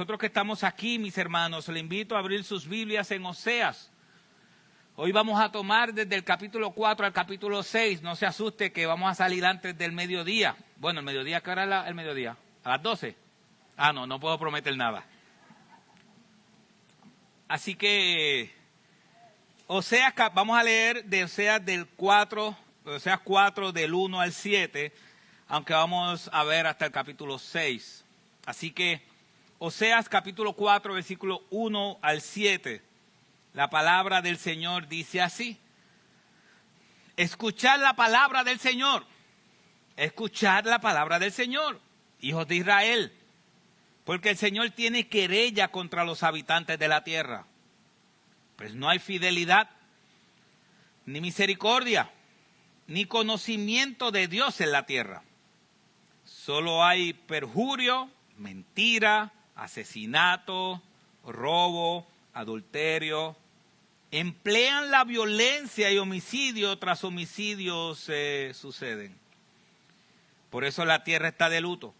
Nosotros que estamos aquí, mis hermanos, le invito a abrir sus Biblias en Oseas. Hoy vamos a tomar desde el capítulo 4 al capítulo 6. No se asuste que vamos a salir antes del mediodía. Bueno, el mediodía, ¿qué hora es el mediodía? ¿A las 12? No puedo prometer nada. Así que, Oseas, vamos a leer de Oseas 4 del 1 al 7, aunque vamos a ver hasta el capítulo 6. Así que, Oseas capítulo 4, versículo 1 al 7. La palabra del Señor dice así: escuchad la palabra del Señor, escuchad la palabra del Señor, hijos de Israel, porque el Señor tiene querella contra los habitantes de la tierra, pues no hay fidelidad, ni misericordia, ni conocimiento de Dios en la tierra. Solo hay perjurio, mentira, asesinato, robo, adulterio. Emplean la violencia y homicidio tras homicidio suceden. Por eso la tierra está de luto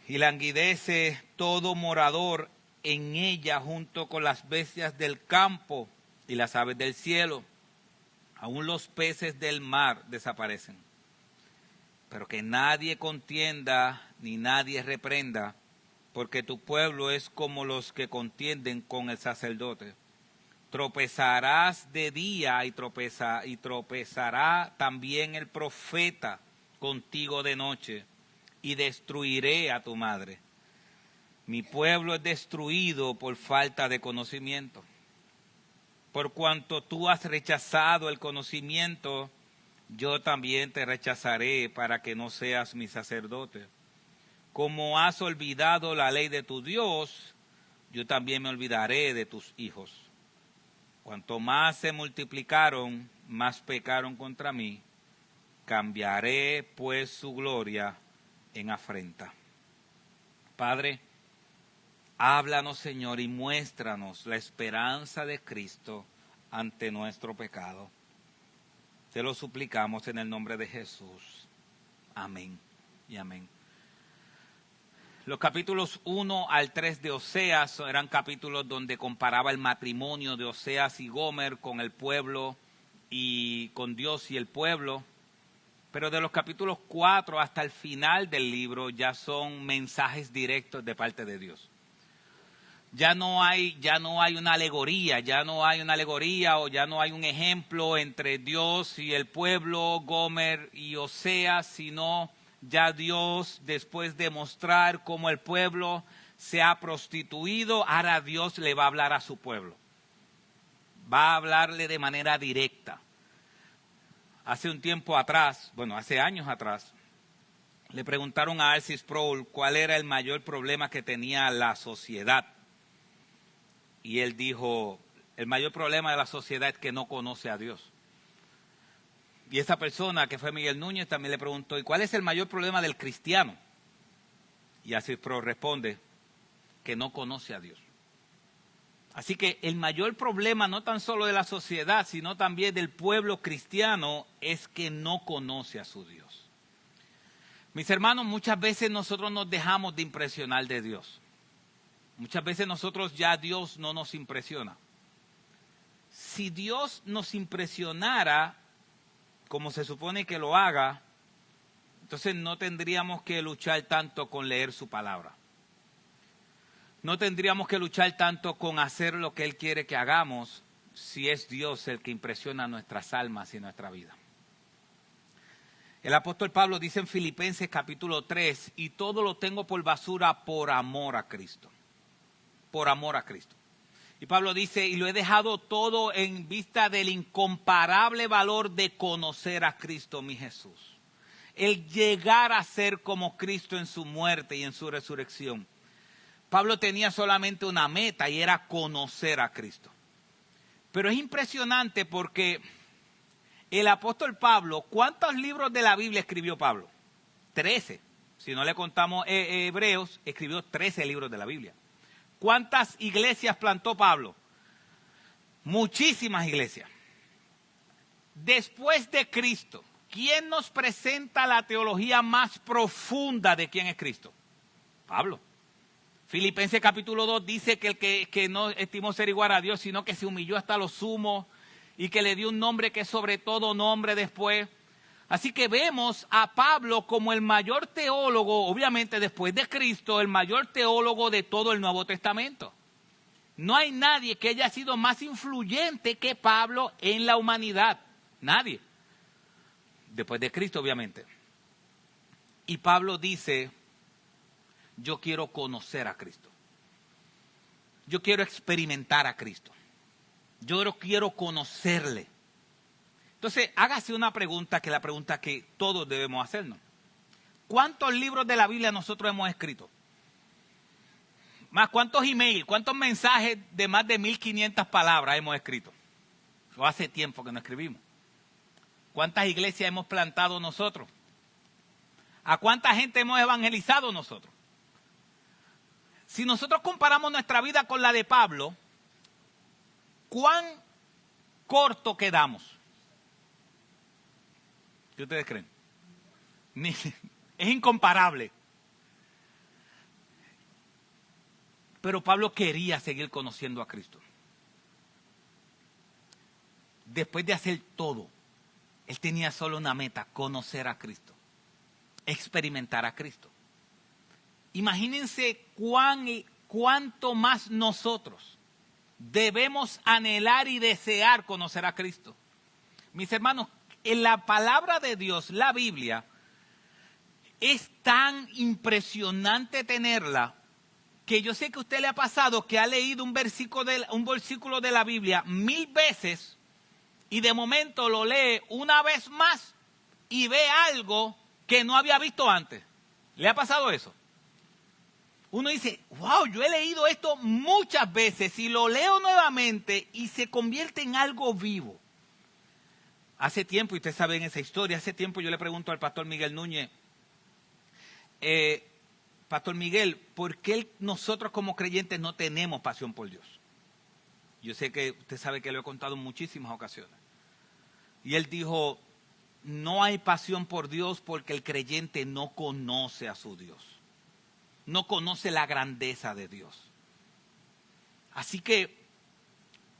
y languidece todo morador en ella junto con las bestias del campo y las aves del cielo. Aún los peces del mar desaparecen. Pero que nadie contienda ni nadie reprenda, porque tu pueblo es como los que contienden con el sacerdote. Tropezarás de día y tropezará también el profeta contigo de noche, y destruiré a tu madre. Mi pueblo es destruido por falta de conocimiento. Por cuanto tú has rechazado el conocimiento, yo también te rechazaré para que no seas mi sacerdote. Como has olvidado la ley de tu Dios, yo también me olvidaré de tus hijos. Cuanto más se multiplicaron, más pecaron contra mí. Cambiaré pues su gloria en afrenta. Padre, háblanos, Señor, y muéstranos la esperanza de Cristo ante nuestro pecado. Te lo suplicamos en el nombre de Jesús. Amén y amén. Los capítulos 1 al 3 de Oseas eran capítulos donde comparaba el matrimonio de Oseas y Gomer con el pueblo y con Dios y el pueblo. Pero de los capítulos 4 hasta el final del libro ya son mensajes directos de parte de Dios. Ya no hay una alegoría, o ya no hay un ejemplo entre Dios y el pueblo, Gomer y Oseas, sino ya Dios, después de mostrar cómo el pueblo se ha prostituido, ahora Dios le va a hablar a su pueblo. Va a hablarle de manera directa. Hace años atrás, le preguntaron a R.C. Sproul cuál era el mayor problema que tenía la sociedad. Y él dijo, el mayor problema de la sociedad es que no conoce a Dios. Y esa persona, que fue Miguel Núñez, también le preguntó, ¿y cuál es el mayor problema del cristiano? Y R.C. Sproul responde, que no conoce a Dios. Así que el mayor problema no tan solo de la sociedad, sino también del pueblo cristiano, es que no conoce a su Dios. Mis hermanos, muchas veces nosotros nos dejamos de impresionar de Dios. Muchas veces Dios no nos impresiona. Si Dios nos impresionara, como se supone que lo haga, entonces no tendríamos que luchar tanto con leer su palabra. No tendríamos que luchar tanto con hacer lo que Él quiere que hagamos, si es Dios el que impresiona nuestras almas y nuestra vida. El apóstol Pablo dice en Filipenses capítulo 3, y todo lo tengo por basura por amor a Cristo. Por amor a Cristo. Y Pablo dice, y lo he dejado todo en vista del incomparable valor de conocer a Cristo mi Jesús. El llegar a ser como Cristo en su muerte y en su resurrección. Pablo tenía solamente una meta y era conocer a Cristo. Pero es impresionante porque el apóstol Pablo, ¿cuántos libros de la Biblia escribió Pablo? 13. Si no le contamos Hebreos, escribió 13 libros de la Biblia. ¿Cuántas iglesias plantó Pablo? Muchísimas iglesias. Después de Cristo, ¿quién nos presenta la teología más profunda de quién es Cristo? Pablo. Filipenses capítulo 2 dice que el que no estimó ser igual a Dios, sino que se humilló hasta lo sumo y que le dio un nombre que es sobre todo nombre después. Así que vemos a Pablo como el mayor teólogo, obviamente después de Cristo, el mayor teólogo de todo el Nuevo Testamento. No hay nadie que haya sido más influyente que Pablo en la humanidad. Nadie. Después de Cristo, obviamente. Y Pablo dice, yo quiero conocer a Cristo. Yo quiero experimentar a Cristo. Yo quiero conocerle. Entonces, hágase una pregunta, que es la pregunta que todos debemos hacernos. ¿Cuántos libros de la Biblia nosotros hemos escrito? Más, ¿cuántos emails, cuántos mensajes de más de 1500 palabras hemos escrito? Eso hace tiempo que no escribimos. ¿Cuántas iglesias hemos plantado nosotros? ¿A cuánta gente hemos evangelizado nosotros? Si nosotros comparamos nuestra vida con la de Pablo, ¿cuán corto quedamos? ¿Qué ustedes creen? Es incomparable. Pero Pablo quería seguir conociendo a Cristo. Después de hacer todo, él tenía solo una meta: conocer a Cristo, experimentar a Cristo. Imagínense cuánto más nosotros debemos anhelar y desear conocer a Cristo. Mis hermanos, en la palabra de Dios, la Biblia, es tan impresionante tenerla, que yo sé que a usted le ha pasado que ha leído un versículo de la Biblia 1000 veces y de momento lo lee una vez más y ve algo que no había visto antes. ¿Le ha pasado eso? Uno dice, wow, yo he leído esto muchas veces y lo leo nuevamente y se convierte en algo vivo. Hace tiempo, y ustedes saben esa historia, hace tiempo yo le pregunto al pastor Miguel Núñez, Pastor Miguel, ¿por qué nosotros como creyentes no tenemos pasión por Dios? Yo sé que usted sabe que lo he contado en muchísimas ocasiones. Y él dijo, no hay pasión por Dios porque el creyente no conoce a su Dios. No conoce la grandeza de Dios. Así que,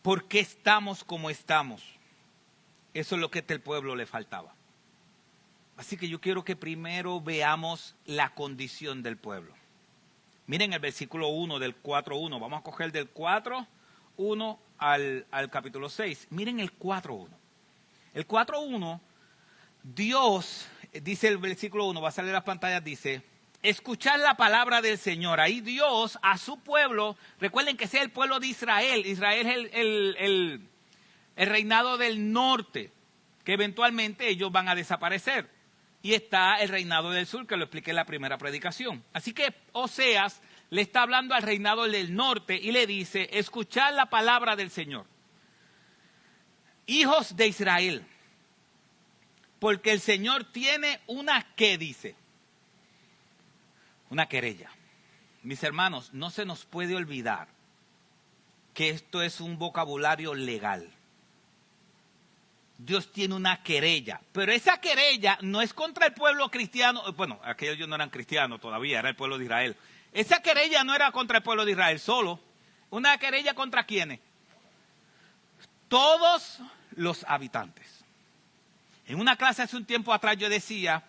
¿por qué estamos como estamos? Eso es lo que a este pueblo le faltaba. Así que yo quiero que primero veamos la condición del pueblo. Miren el versículo 1 del 4.1. Vamos a coger del 4.1 al capítulo 6. Miren el 4.1. El 4.1, Dios, dice el versículo 1, va a salir en las pantallas, dice, escuchar la palabra del Señor. Ahí Dios a su pueblo, recuerden que sea el pueblo de Israel. Israel es el reinado del norte, que eventualmente ellos van a desaparecer. Y está el reinado del sur, que lo expliqué en la primera predicación. Así que Oseas le está hablando al reinado del norte y le dice, escuchad la palabra del Señor. Hijos de Israel, porque el Señor tiene una, ¿qué dice? Una querella. Mis hermanos, no se nos puede olvidar que esto es un vocabulario legal. Dios tiene una querella, pero esa querella no es contra el pueblo cristiano. Bueno, aquellos no eran cristianos todavía, era el pueblo de Israel. Esa querella no era contra el pueblo de Israel solo. ¿Una querella contra quiénes? Todos los habitantes. En una clase hace un tiempo atrás yo decía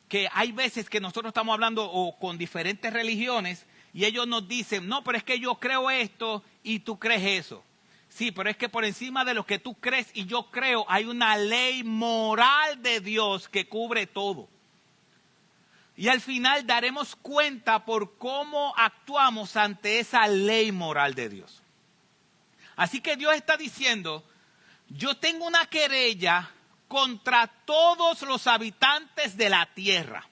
que hay veces que nosotros estamos hablando con diferentes religiones y ellos nos dicen, no, pero es que yo creo esto y tú crees eso. Sí, pero es que por encima de lo que tú crees y yo creo, hay una ley moral de Dios que cubre todo. Y al final daremos cuenta por cómo actuamos ante esa ley moral de Dios. Así que Dios está diciendo, yo tengo una querella contra todos los habitantes de la tierra.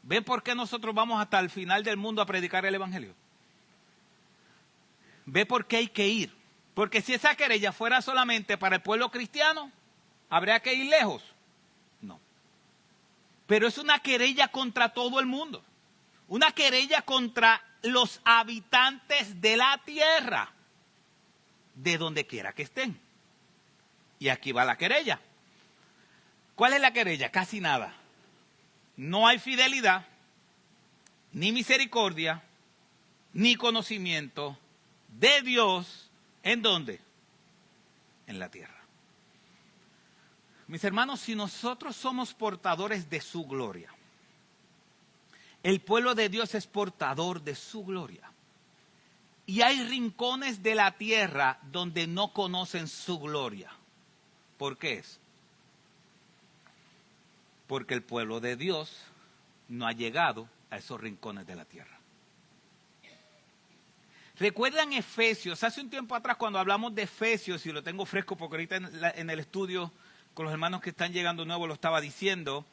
¿Ven por qué nosotros vamos hasta el final del mundo a predicar el evangelio? ¿Ve por qué hay que ir? Porque si esa querella fuera solamente para el pueblo cristiano, ¿habría que ir lejos? No. Pero es una querella contra todo el mundo. Una querella contra los habitantes de la tierra, de donde quiera que estén. Y aquí va la querella. ¿Cuál es la querella? Casi nada. No hay fidelidad, ni misericordia, ni conocimiento de Dios. ¿En dónde? En la tierra. Mis hermanos, si nosotros somos portadores de su gloria, el pueblo de Dios es portador de su gloria. Y hay rincones de la tierra donde no conocen su gloria. ¿Por qué es? Porque el pueblo de Dios no ha llegado a esos rincones de la tierra. ¿Recuerdan Efesios? Hace un tiempo atrás cuando hablamos de Efesios, y lo tengo fresco porque ahorita en el estudio con los hermanos que están llegando nuevos lo estaba diciendo.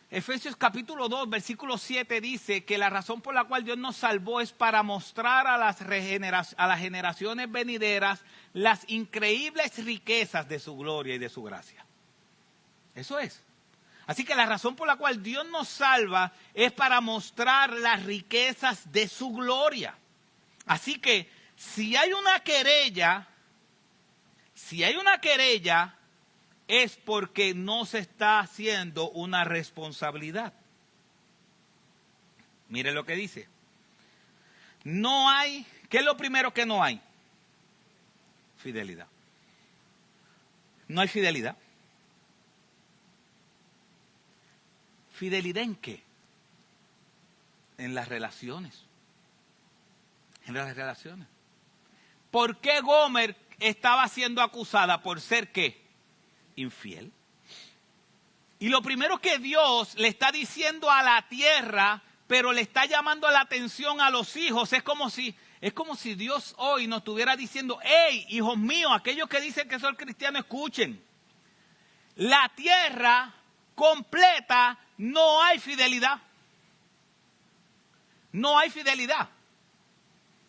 Efesios capítulo 2, versículo 7 dice que la razón por la cual Dios nos salvó es para mostrar a las generaciones venideras las increíbles riquezas de su gloria y de su gracia. Eso es. Así que la razón por la cual Dios nos salva es para mostrar las riquezas de su gloria. Así que si hay una querella, es porque no se está haciendo una responsabilidad. Mire lo que dice. No hay, ¿qué es lo primero que no hay? Fidelidad. No hay fidelidad. ¿Fidelidad en qué? En las relaciones. En las relaciones. ¿Por qué Gomer estaba siendo acusada por ser qué? Infiel. Y lo primero que Dios le está diciendo a la tierra, pero le está llamando la atención a los hijos, es como si Dios hoy nos estuviera diciendo, hey, hijos míos, aquellos que dicen que son cristianos, escuchen. La tierra completa no hay fidelidad. No hay fidelidad.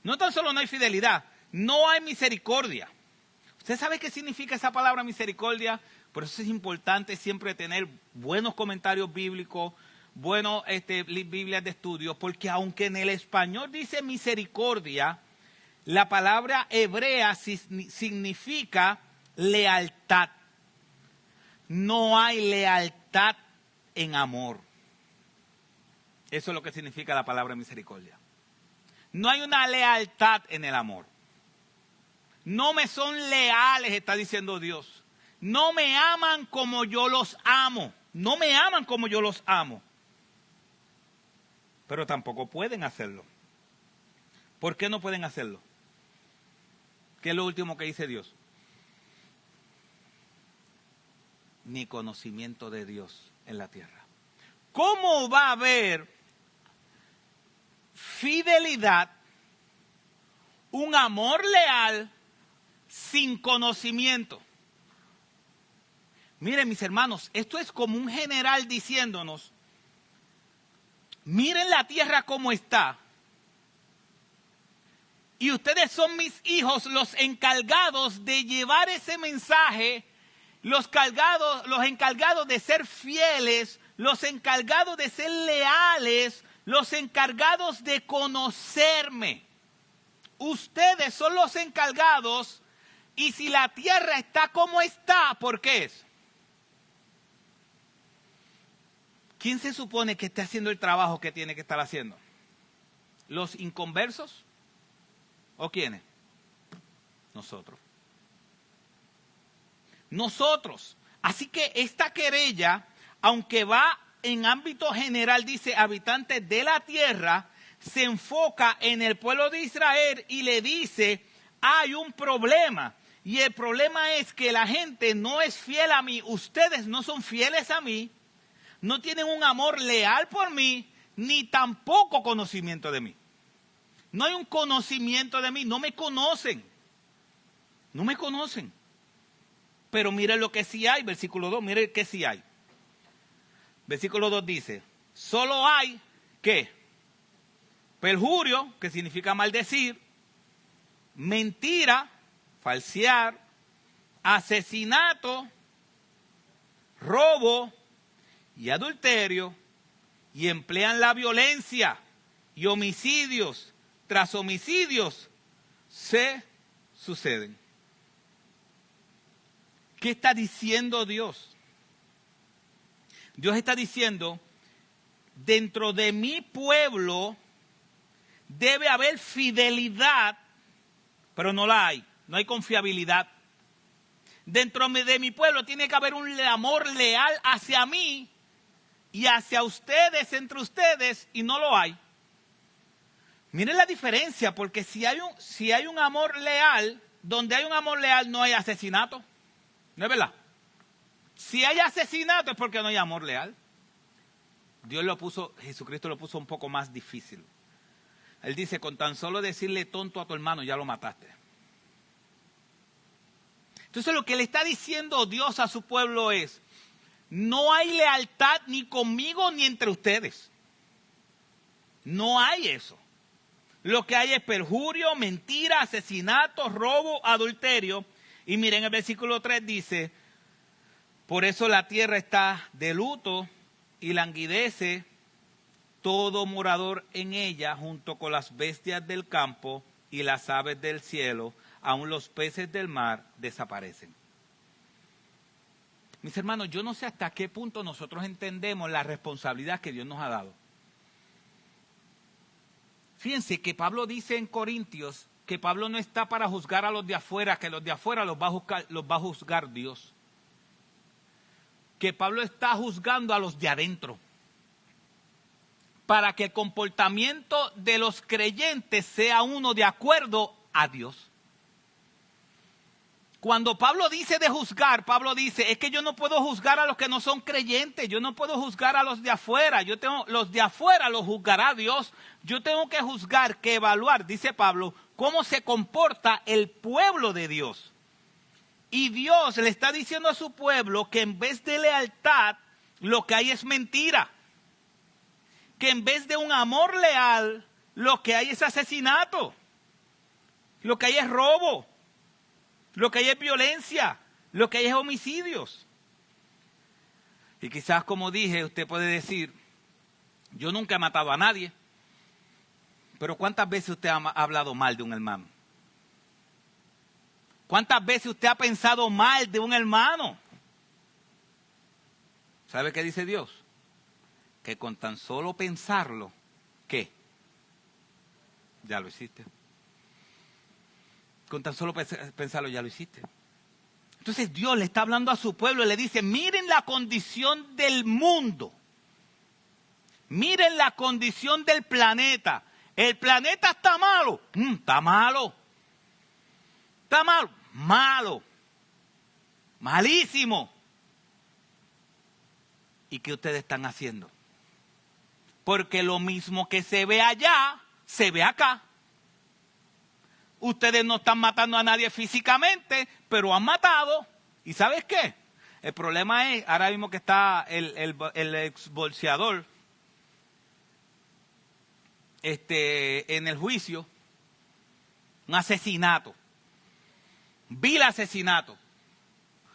No tan solo no hay fidelidad, no hay misericordia. ¿Usted sabe qué significa esa palabra misericordia? Por eso es importante siempre tener buenos comentarios bíblicos, buenas Biblias de estudio, porque aunque en el español dice misericordia, la palabra hebrea significa lealtad. No hay lealtad en amor. Eso es lo que significa la palabra misericordia. No hay una lealtad en el amor. No me son leales, está diciendo Dios. No me aman como yo los amo. No me aman como yo los amo. Pero tampoco pueden hacerlo. ¿Por qué no pueden hacerlo? ¿Qué es lo último que dice Dios? Ni conocimiento de Dios en la tierra. ¿Cómo va a haber fidelidad, un amor leal, sin conocimiento? Miren, mis hermanos, esto es como un general diciéndonos, miren la tierra como está, y ustedes son mis hijos, los encargados de llevar ese mensaje, los encargados de ser fieles, los encargados de ser leales, los encargados de conocerme. Ustedes son los encargados, y si la tierra está como está, ¿por qué es? ¿Quién se supone que esté haciendo el trabajo que tiene que estar haciendo? ¿Los inconversos? ¿O quiénes? Nosotros. Nosotros. Así que esta querella, aunque va en ámbito general, dice habitantes de la tierra, se enfoca en el pueblo de Israel y le dice, hay un problema. Y el problema es que la gente no es fiel a mí. Ustedes no son fieles a mí. No tienen un amor leal por mí, ni tampoco conocimiento de mí. No hay un conocimiento de mí, no me conocen. No me conocen. Pero miren lo que sí hay, versículo 2, miren que sí hay. Versículo 2 dice, solo hay, ¿qué? Perjurio, que significa maldecir, mentira, falsear, asesinato, robo y adulterio, y emplean la violencia y homicidios tras homicidios se suceden. ¿Qué está diciendo Dios? Dios está diciendo, dentro de mi pueblo debe haber fidelidad, pero no la hay. No hay confiabilidad. Dentro de mi pueblo tiene que haber un amor leal hacia mí y hacia ustedes, entre ustedes, y no lo hay. Miren la diferencia, porque si hay un amor leal, donde hay un amor leal no hay asesinato. ¿No es verdad? Si hay asesinato es porque no hay amor leal. Jesucristo lo puso un poco más difícil. Él dice, con tan solo decirle tonto a tu hermano, ya lo mataste. Entonces lo que le está diciendo Dios a su pueblo es, no hay lealtad ni conmigo ni entre ustedes. No hay eso. Lo que hay es perjurio, mentira, asesinato, robo, adulterio. Y miren, el versículo 3 dice, por eso la tierra está de luto y languidece todo morador en ella, junto con las bestias del campo y las aves del cielo, aun los peces del mar desaparecen. Mis hermanos, yo no sé hasta qué punto nosotros entendemos la responsabilidad que Dios nos ha dado. Fíjense que Pablo dice en Corintios que Pablo no está para juzgar a los de afuera, que los de afuera los va a juzgar Dios. Que Pablo está juzgando a los de adentro, para que el comportamiento de los creyentes sea uno de acuerdo a Dios. Cuando Pablo dice de juzgar, Pablo dice, es que yo no puedo juzgar a los que no son creyentes, yo no puedo juzgar a los de afuera, los de afuera los juzgará Dios, yo tengo que juzgar, que evaluar, dice Pablo, cómo se comporta el pueblo de Dios. Y Dios le está diciendo a su pueblo que en vez de lealtad, lo que hay es mentira. Que en vez de un amor leal, lo que hay es asesinato. Lo que hay es robo. Lo que hay es violencia. Lo que hay es homicidios. Y quizás, como dije, usted puede decir, yo nunca he matado a nadie. Pero ¿cuántas veces usted ha hablado mal de un hermano? ¿Cuántas veces usted ha pensado mal de un hermano? ¿Sabe qué dice Dios? Que con tan solo pensarlo, ¿qué? Ya lo hiciste. Con tan solo pensarlo, ya lo hiciste. Entonces Dios le está hablando a su pueblo y le dice, miren la condición del mundo. Miren la condición del planeta. El planeta está malo. Está malo. Está malo. Malo. Malísimo. ¿Y qué ustedes están haciendo? Porque lo mismo que se ve allá, se ve acá. Ustedes no están matando a nadie físicamente, pero han matado. ¿Y sabes qué? El problema es, ahora mismo que está el exbolseador en el juicio, un asesinato. Vil asesinato.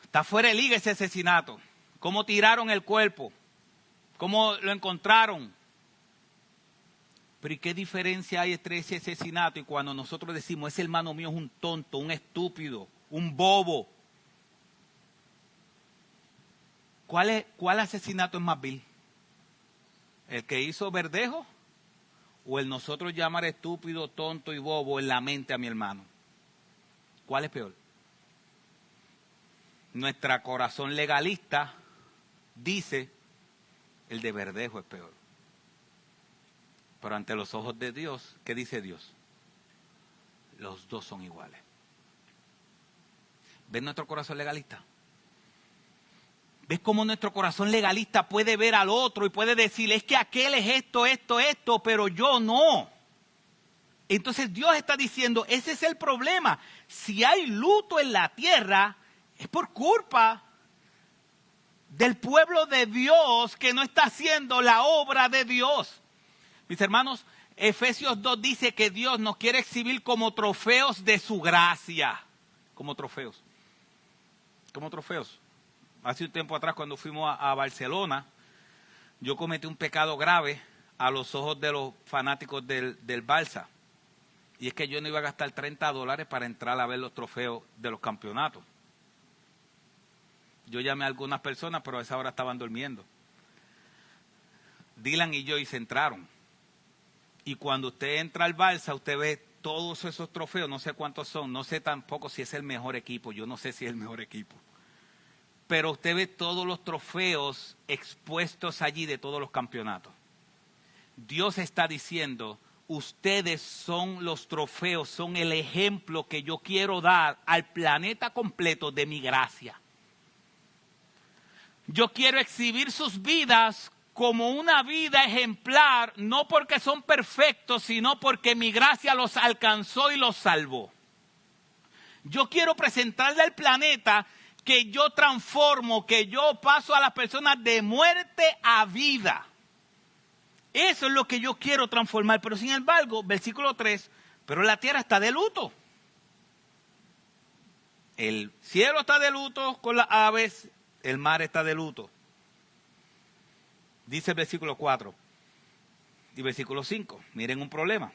Está fuera de liga ese asesinato. Cómo tiraron el cuerpo. Cómo lo encontraron. Pero ¿y qué diferencia hay entre ese asesinato y cuando nosotros decimos, ese hermano mío es un tonto, un estúpido, un bobo? ¿Cuál asesinato es más vil? ¿El que hizo Verdejo? ¿O el nosotros llamar estúpido, tonto y bobo en la mente a mi hermano? ¿Cuál es peor? Nuestro corazón legalista dice, el de Verdejo es peor. Pero ante los ojos de Dios, ¿qué dice Dios? Los dos son iguales. ¿Ves nuestro corazón legalista? ¿Ves cómo nuestro corazón legalista puede ver al otro y puede decir, es que aquel es esto, pero yo no? Entonces Dios está diciendo, ese es el problema. Si hay luto en la tierra, es por culpa del pueblo de Dios que no está haciendo la obra de Dios. Mis hermanos, Efesios 2 dice que Dios nos quiere exhibir como trofeos de su gracia. Como trofeos. Como trofeos. Hace un tiempo atrás, cuando fuimos a Barcelona, yo cometí un pecado grave a los ojos de los fanáticos del Barça. Y es que yo no iba a gastar $30 para entrar a ver los trofeos de los campeonatos. Yo llamé a algunas personas, pero a esa hora estaban durmiendo. Dylan y Joyce entraron. Y cuando usted entra al Barça, usted ve todos esos trofeos, no sé cuántos son, no sé tampoco si es el mejor equipo, yo no sé si es el mejor equipo. Pero usted ve todos los trofeos expuestos allí de todos los campeonatos. Dios está diciendo, ustedes son los trofeos, son el ejemplo que yo quiero dar al planeta completo de mi gracia. Yo quiero exhibir sus vidas como una vida ejemplar, no porque son perfectos, sino porque mi gracia los alcanzó y los salvó. Yo quiero presentarle al planeta que yo transformo, que yo paso a las personas de muerte a vida. Eso es lo que yo quiero transformar. Pero sin embargo, versículo 3, pero la tierra está de luto. El cielo está de luto con las aves, el mar está de luto. Dice el versículo 4 y versículo 5. Miren un problema.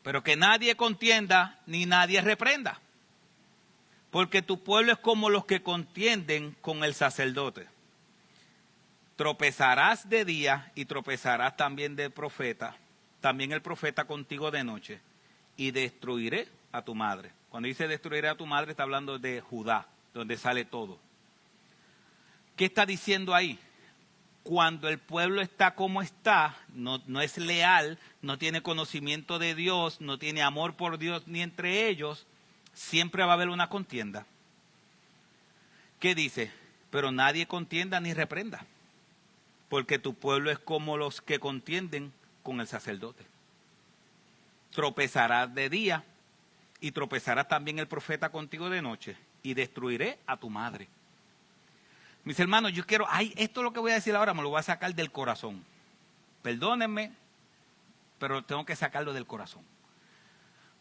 Pero que nadie contienda ni nadie reprenda. Porque tu pueblo es como los que contienden con el sacerdote. Tropezarás de día y tropezarás también del profeta. También el profeta contigo de noche. Y destruiré a tu madre. Cuando dice destruiré a tu madre está hablando de Judá, donde sale todo. ¿Qué está diciendo ahí? Cuando el pueblo está como está, no es leal, no tiene conocimiento de Dios, no tiene amor por Dios ni entre ellos, siempre va a haber una contienda. ¿Qué dice? Pero nadie contienda ni reprenda, porque tu pueblo es como los que contienden con el sacerdote. Tropezarás de día y tropezará también el profeta contigo de noche y destruiré a tu madre. Mis hermanos, yo quiero, esto es lo que voy a decir ahora, me lo voy a sacar del corazón. Perdónenme, pero tengo que sacarlo del corazón.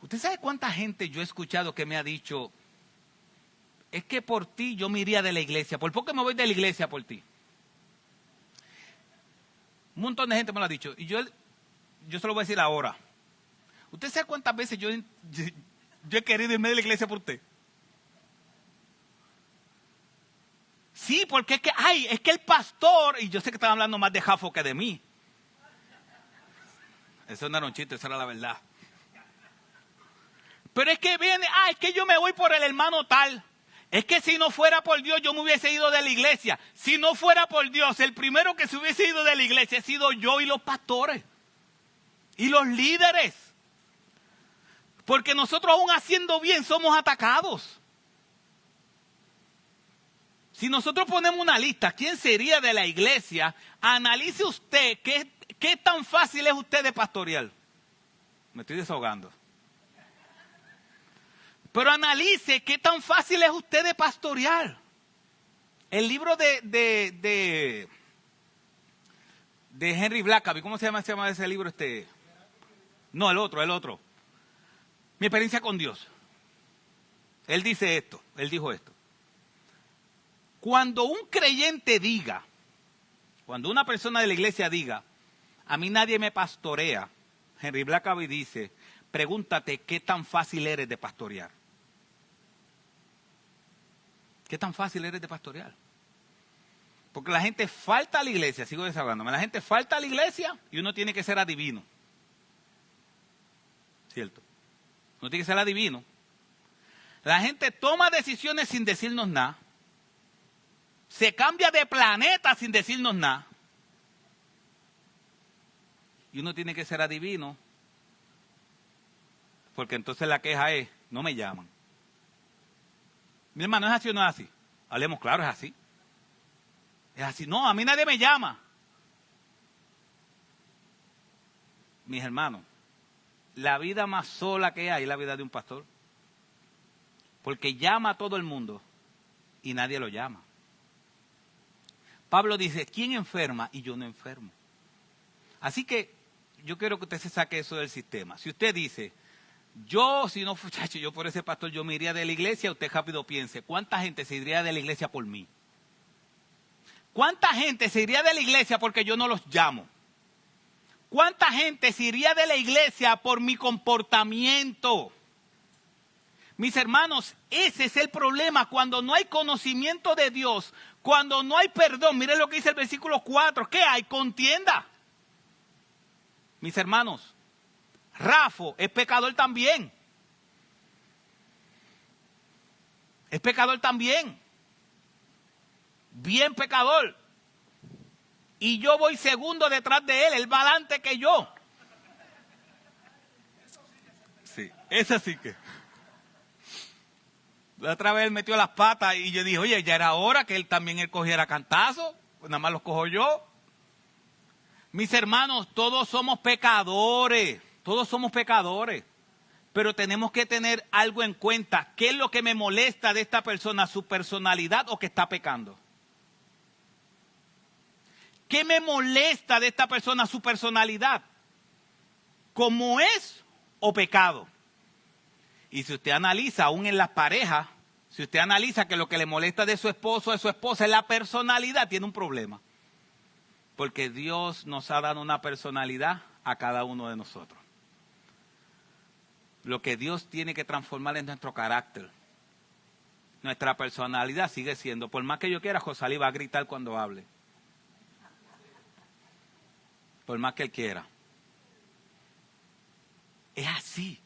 ¿Usted sabe cuánta gente yo he escuchado que me ha dicho, es que por ti yo me iría de la iglesia, por poco me voy de la iglesia por ti? Un montón de gente me lo ha dicho, y yo se lo voy a decir ahora. ¿Usted sabe cuántas veces yo he querido irme de la iglesia por usted? Sí, porque es que el pastor, y yo sé que están hablando más de Jafo que de mí. Eso no era un chiste, eso era la verdad. Pero es que viene, es que yo me voy por el hermano tal. Es que si no fuera por Dios, yo me hubiese ido de la iglesia. Si no fuera por Dios, el primero que se hubiese ido de la iglesia he sido yo y los pastores. Y los líderes. Porque nosotros aún haciendo bien somos atacados. Si nosotros ponemos una lista, ¿quién sería de la iglesia? Analice usted qué tan fácil es usted de pastorear. Me estoy desahogando. Pero analice qué tan fácil es usted de pastorear. El libro de Henry Blackaby, ¿cómo se llama ese libro? No, el otro. Mi experiencia con Dios. Él dijo esto. Cuando un creyente diga, cuando una persona de la iglesia diga, a mí nadie me pastorea, Henry Blackaby dice, pregúntate qué tan fácil eres de pastorear. ¿Qué tan fácil eres de pastorear? Porque la gente falta a la iglesia, sigo desahogándome, la gente falta a la iglesia y uno tiene que ser adivino. ¿Cierto? Uno tiene que ser adivino. La gente toma decisiones sin decirnos nada. Se cambia de planeta sin decirnos nada. Y uno tiene que ser adivino. Porque entonces la queja es, no me llaman. Mi hermano, ¿es así o no es así? Hablemos claro, es así. Es así. No, a mí nadie me llama. Mis hermanos, la vida más sola que hay es la vida de un pastor. Porque llama a todo el mundo y nadie lo llama. Pablo dice, ¿quién enferma? Y yo no enfermo. Así que yo quiero que usted se saque eso del sistema. Si usted dice, yo por ese pastor yo me iría de la iglesia, usted rápido piense, ¿cuánta gente se iría de la iglesia por mí? ¿Cuánta gente se iría de la iglesia porque yo no los llamo? ¿Cuánta gente se iría de la iglesia por mi comportamiento? Mis hermanos, ese es el problema. Cuando no hay conocimiento de Dios, cuando no hay perdón, miren lo que dice el versículo 4. ¿Qué hay? Contienda. Mis hermanos, Rafo es pecador también. Es pecador también. Bien pecador. Y yo voy segundo detrás de él. Él va adelante que yo. Sí, ese sí que. La otra vez él metió las patas y yo dije, oye, ya era hora que él también cogiera cantazo. Pues nada más los cojo yo. Mis hermanos, todos somos pecadores. Todos somos pecadores. Pero tenemos que tener algo en cuenta. ¿Qué es lo que me molesta de esta persona? ¿Su personalidad o que está pecando? ¿Qué me molesta de esta persona? ¿Su personalidad? ¿Cómo es o pecado? Y si usted analiza, aún en las parejas, si usted analiza que lo que le molesta de su esposo o de su esposa es la personalidad, tiene un problema. Porque Dios nos ha dado una personalidad a cada uno de nosotros. Lo que Dios tiene que transformar es nuestro carácter. Nuestra personalidad sigue siendo, por más que yo quiera, Josalí va a gritar cuando hable. Por más que él quiera. Es así.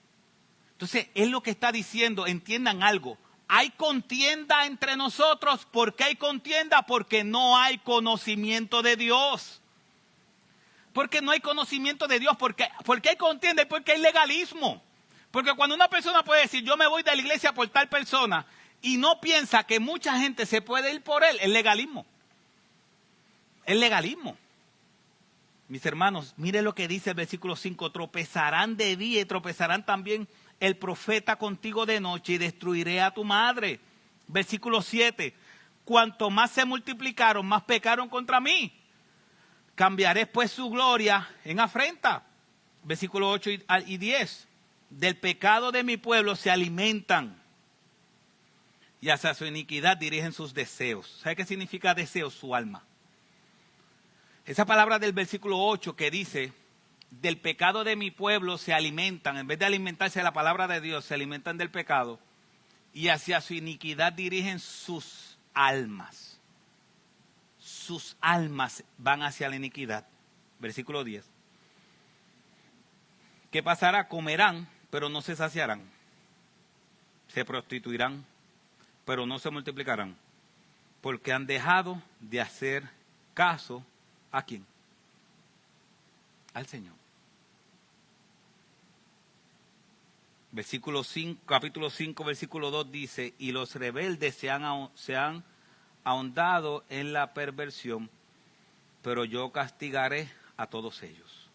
Entonces, es lo que está diciendo, entiendan algo. Hay contienda entre nosotros. ¿Por qué hay contienda? Porque no hay conocimiento de Dios. Porque no hay conocimiento de Dios. ¿Por qué hay contienda? Porque hay legalismo. Porque cuando una persona puede decir, yo me voy de la iglesia por tal persona, y no piensa que mucha gente se puede ir por él, es legalismo. Es legalismo. Mis hermanos, mire lo que dice el versículo 5, tropezarán de día y tropezarán también el profeta contigo de noche y destruiré a tu madre. Versículo 7, cuanto más se multiplicaron, más pecaron contra mí. Cambiaré pues su gloria en afrenta. Versículo 8 y 10, del pecado de mi pueblo se alimentan y hacia su iniquidad dirigen sus deseos. ¿Sabe qué significa deseos? Su alma. Esa palabra del versículo 8 que dice, del pecado de mi pueblo se alimentan, en vez de alimentarse de la palabra de Dios, se alimentan del pecado y hacia su iniquidad dirigen sus almas. Sus almas van hacia la iniquidad. Versículo 10. ¿Qué pasará? Comerán, pero no se saciarán. Se prostituirán, pero no se multiplicarán. Porque han dejado de hacer caso. ¿A quién? Al Señor. Capítulo 5, versículo 2 dice, y los rebeldes se han ahondado en la perversión, pero yo castigaré a todos ellos.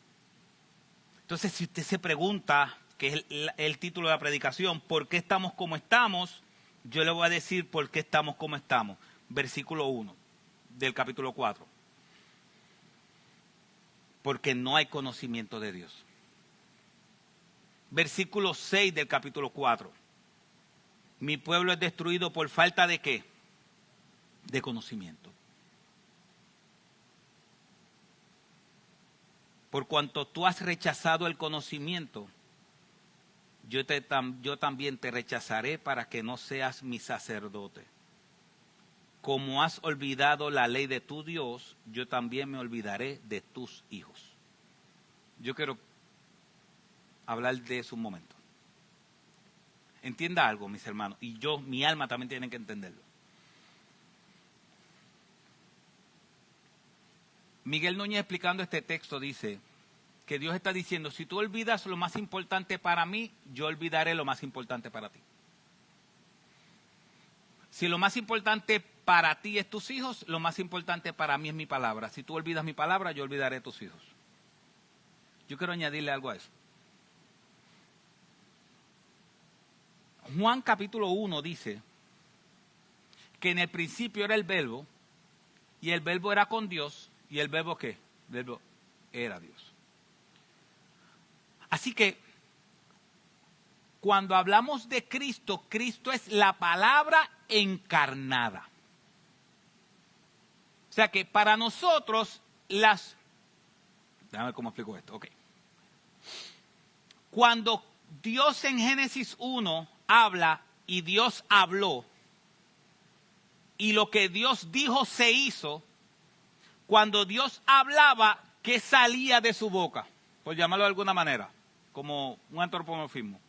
Entonces, si usted se pregunta, que es el título de la predicación, ¿por qué estamos como estamos? Yo le voy a decir por qué estamos como estamos. Versículo 1 del capítulo 4. Porque no hay conocimiento de Dios. Versículo 6 del capítulo 4. Mi pueblo es destruido por falta de ¿qué? De conocimiento. Por cuanto tú has rechazado el conocimiento, yo también te rechazaré para que no seas mi sacerdote. Como has olvidado la ley de tu Dios, yo también me olvidaré de tus hijos. Yo quiero hablar de eso un momento. Entienda algo, mis hermanos, y mi alma también tiene que entenderlo. Miguel Núñez, explicando este texto, dice que Dios está diciendo, si tú olvidas lo más importante para mí, yo olvidaré lo más importante para ti. Si lo más importante para ti es tus hijos, lo más importante para mí es mi palabra. Si tú olvidas mi palabra, yo olvidaré tus hijos. Yo quiero añadirle algo a eso. Juan capítulo 1 dice que en el principio era el verbo, y el verbo era con Dios, y el verbo ¿qué? El verbo era Dios. Así que cuando hablamos de Cristo, Cristo es la palabra encarnada. O sea que para nosotros déjame ver cómo explico esto. Okay. Cuando Dios en Génesis 1 habla y Dios habló, y lo que Dios dijo se hizo, cuando Dios hablaba, ¿qué salía de su boca? por llamarlo de alguna manera, como un antropomorfismo.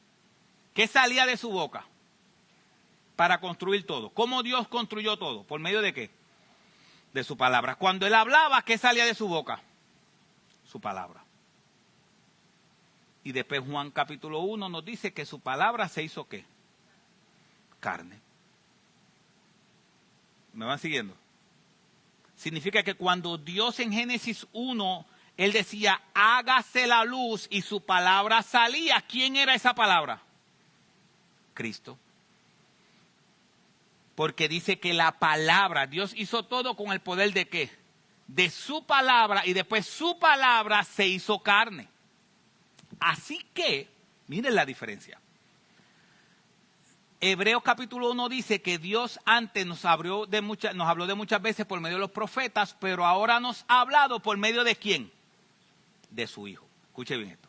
¿Qué salía de su boca para construir todo? ¿Cómo Dios construyó todo? ¿Por medio de qué? De su palabra. Cuando Él hablaba, ¿qué salía de su boca? Su palabra. Y después Juan capítulo 1 nos dice que su palabra se hizo ¿qué? Carne. ¿Me van siguiendo? Significa que cuando Dios en Génesis 1, Él decía, hágase la luz, y su palabra salía, ¿quién era esa palabra? Cristo. Porque dice que la palabra, Dios hizo todo con el poder de ¿qué? De su palabra, y después su palabra se hizo carne. Así que, miren la diferencia. Hebreos capítulo 1 dice que Dios antes nos habló de muchas veces por medio de los profetas, pero ahora nos ha hablado por medio de ¿quién? De su Hijo. Escuche bien esto.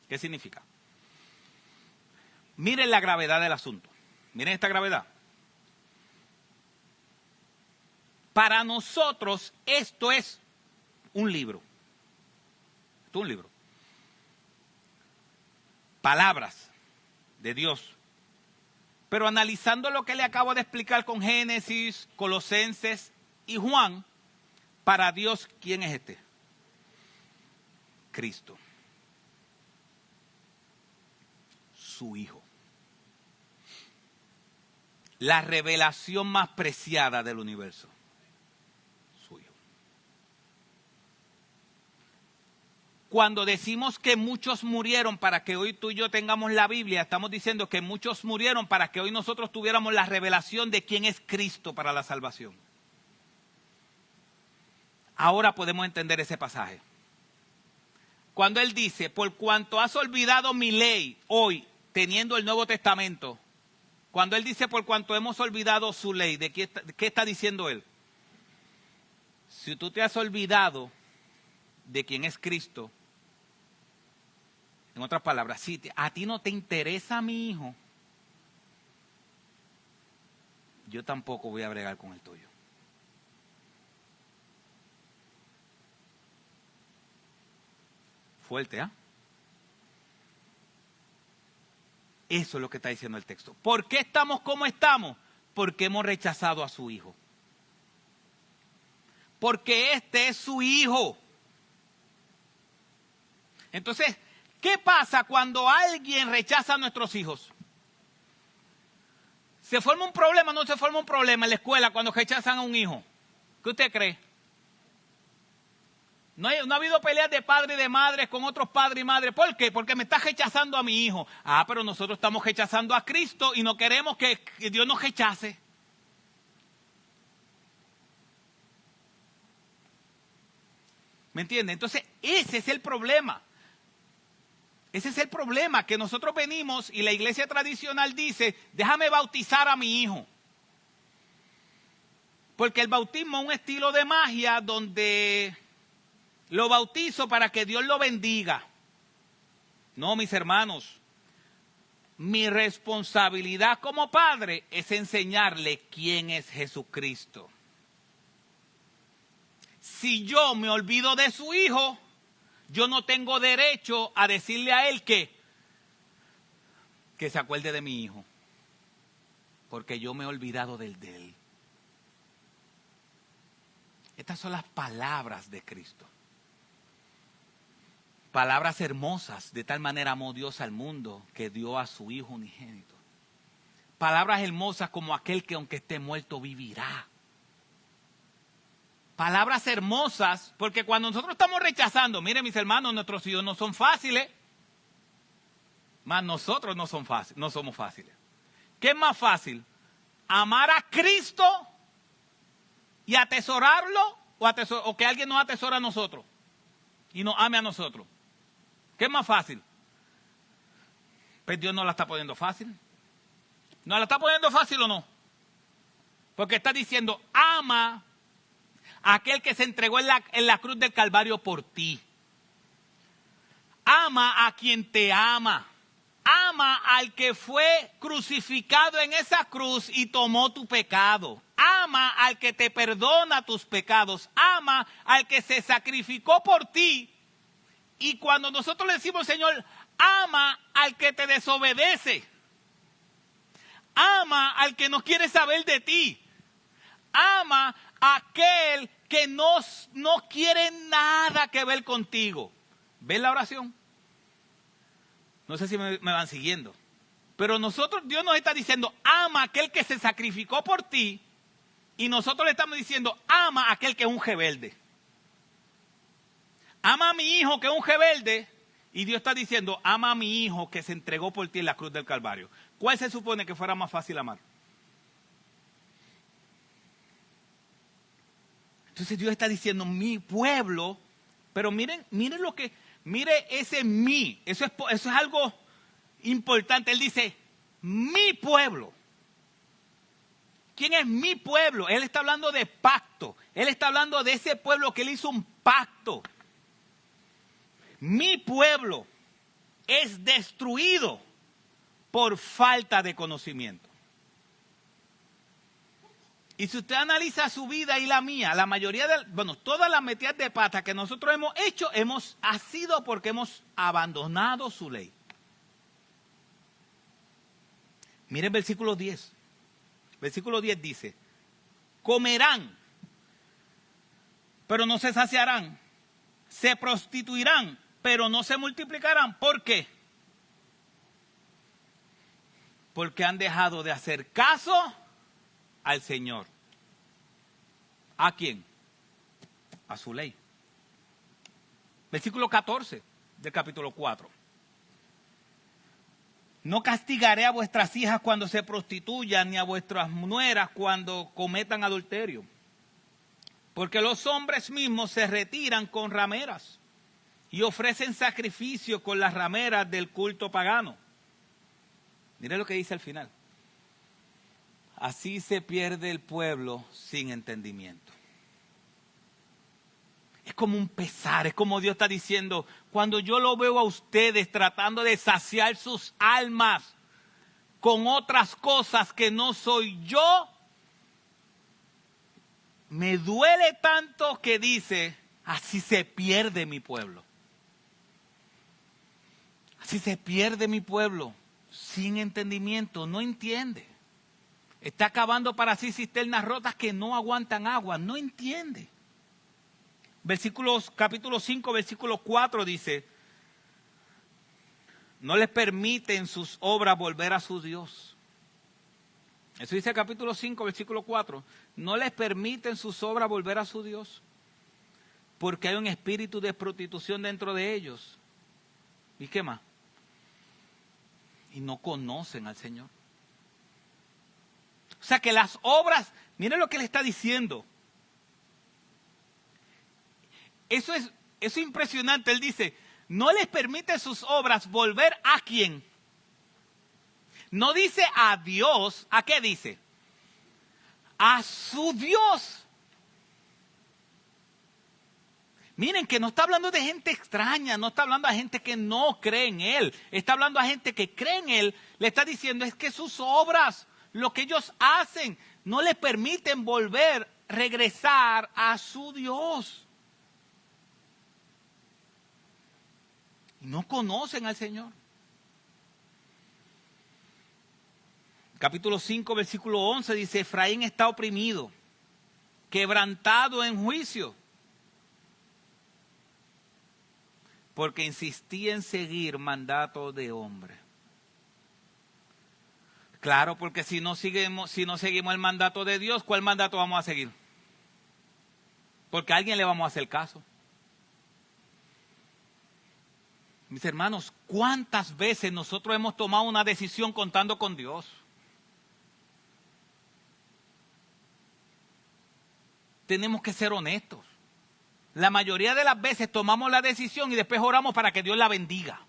¿Qué significa? Miren la gravedad del asunto. Miren esta gravedad. Para nosotros esto es un libro. Esto es un libro. Palabras de Dios. Pero analizando lo que le acabo de explicar con Génesis, Colosenses y Juan, para Dios, ¿quién es este? Cristo. Su Hijo. La revelación más preciada del universo. Su Hijo. Cuando decimos que muchos murieron para que hoy tú y yo tengamos la Biblia, estamos diciendo que muchos murieron para que hoy nosotros tuviéramos la revelación de quién es Cristo para la salvación. Ahora podemos entender ese pasaje. Cuando Él dice, por cuanto has olvidado mi ley hoy, teniendo el Nuevo Testamento, cuando Él dice, por cuanto hemos olvidado su ley, ¿de qué está diciendo Él? Si tú te has olvidado de quién es Cristo, en otras palabras, si a ti no te interesa mi hijo, yo tampoco voy a bregar con el tuyo. Fuerte, ¿ah? Eso es lo que está diciendo el texto. ¿Por qué estamos como estamos? Porque hemos rechazado a su hijo. Porque este es su hijo. Entonces, ¿qué pasa cuando alguien rechaza a nuestros hijos? ¿Se forma un problema o no se forma un problema en la escuela cuando rechazan a un hijo? ¿Qué usted cree? No ha habido peleas de padres y de madres con otros padres y madres. ¿Por qué? Porque me está rechazando a mi hijo. Ah, pero nosotros estamos rechazando a Cristo y no queremos que Dios nos rechace. ¿Me entiende? Entonces, ese es el problema. Ese es el problema, que nosotros venimos y la iglesia tradicional dice, déjame bautizar a mi hijo. Porque el bautismo es un estilo de magia donde lo bautizo para que Dios lo bendiga. No, mis hermanos, mi responsabilidad como padre es enseñarle quién es Jesucristo. Si yo me olvido de su hijo, yo no tengo derecho a decirle a él que se acuerde de mi hijo. Porque yo me he olvidado de él. Estas son las palabras de Cristo. Palabras hermosas, de tal manera amó Dios al mundo que dio a su Hijo unigénito. Palabras hermosas como aquel que aunque esté muerto vivirá. Palabras hermosas, porque cuando nosotros estamos rechazando, miren mis hermanos, nuestros hijos no son fáciles, más nosotros no somos fáciles. ¿Qué es más fácil? ¿Amar a Cristo y atesorarlo o que alguien nos atesora a nosotros y nos ame a nosotros? ¿Qué es más fácil? Pues Dios no la está poniendo fácil. ¿No la está poniendo fácil o no? Porque está diciendo, ama a aquel que se entregó en la cruz del Calvario por ti. Ama a quien te ama. Ama al que fue crucificado en esa cruz y tomó tu pecado. Ama al que te perdona tus pecados. Ama al que se sacrificó por ti Y cuando nosotros le decimos, Señor, ama al que te desobedece. Ama al que no quiere saber de ti. Ama a aquel que no quiere nada que ver contigo. ¿Ves la oración? No sé si me van siguiendo. Pero Dios nos está diciendo, ama a aquel que se sacrificó por ti. Y nosotros le estamos diciendo, ama a aquel que es un rebelde. Ama a mi hijo que es un rebelde. Y Dios está diciendo, ama a mi hijo que se entregó por ti en la cruz del Calvario. ¿Cuál se supone que fuera más fácil amar? Entonces Dios está diciendo, mi pueblo, pero miren ese mí, eso es algo importante. Él dice, mi pueblo. ¿Quién es mi pueblo? Él está hablando de pacto. Él está hablando de ese pueblo que él hizo un pacto. Mi pueblo es destruido por falta de conocimiento. Y si usted analiza su vida y la mía, la mayoría todas las metidas de pata que nosotros hemos hecho, ha sido porque hemos abandonado su ley. Mire el versículo 10. Versículo 10 dice, comerán, pero no se saciarán. Se prostituirán, pero no se multiplicarán. ¿Por qué? Porque han dejado de hacer caso al Señor. ¿A quién? A su ley. Versículo 14 del capítulo 4. No castigaré a vuestras hijas cuando se prostituyan, ni a vuestras nueras cuando cometan adulterio. Porque los hombres mismos se retiran con rameras y ofrecen sacrificio con las rameras del culto pagano. Mire lo que dice al final. Así se pierde el pueblo sin entendimiento. Es como un pesar, es como Dios está diciendo, cuando yo lo veo a ustedes tratando de saciar sus almas con otras cosas que no soy yo, me duele tanto que dice, así se pierde mi pueblo. Así se pierde mi pueblo sin entendimiento, no entiende. Está cavando para sí cisternas rotas que no aguantan agua, no entiende. Capítulo 5, versículo 4 dice, no les permiten sus obras volver a su Dios. Eso dice el capítulo 5, versículo 4. No les permiten sus obras volver a su Dios, porque hay un espíritu de prostitución dentro de ellos. ¿Y qué más? Y no conocen al Señor. O sea que las obras, miren lo que le está diciendo. Eso es impresionante. Él dice, no les permite sus obras volver a quién. No dice a Dios, ¿a qué dice? A su Dios. Miren que no está hablando de gente extraña, no está hablando a gente que no cree en Él. Está hablando a gente que cree en Él. Le está diciendo es que sus obras, lo que ellos hacen, no le permiten regresar a su Dios. No conocen al Señor. Capítulo 5, versículo 11 dice, Efraín está oprimido, quebrantado en juicio, porque insistía en seguir mandatos de hombre. Claro, porque si no seguimos el mandato de Dios, ¿cuál mandato vamos a seguir? Porque a alguien le vamos a hacer caso. Mis hermanos, ¿cuántas veces nosotros hemos tomado una decisión contando con Dios? Tenemos que ser honestos. La mayoría de las veces tomamos la decisión y después oramos para que Dios la bendiga.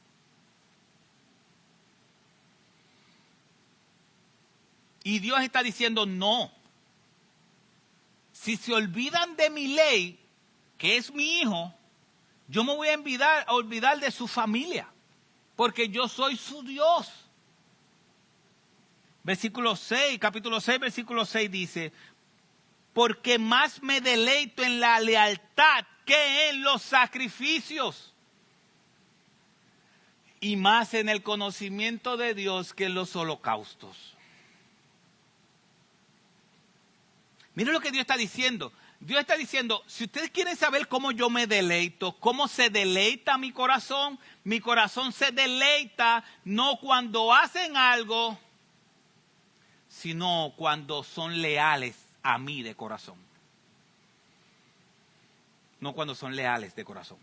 Y Dios está diciendo no. Si se olvidan de mi ley, que es mi hijo, yo me voy a olvidar de su familia, porque yo soy su Dios. Capítulo 6, versículo 6 dice, porque más me deleito en la lealtad que en los sacrificios. y más en el conocimiento de Dios que en los holocaustos. Miren lo que Dios está diciendo. Dios está diciendo, si ustedes quieren saber cómo yo me deleito, cómo se deleita mi corazón se deleita no cuando hacen algo, sino cuando son leales a mí de corazón. No cuando son leales de corazón.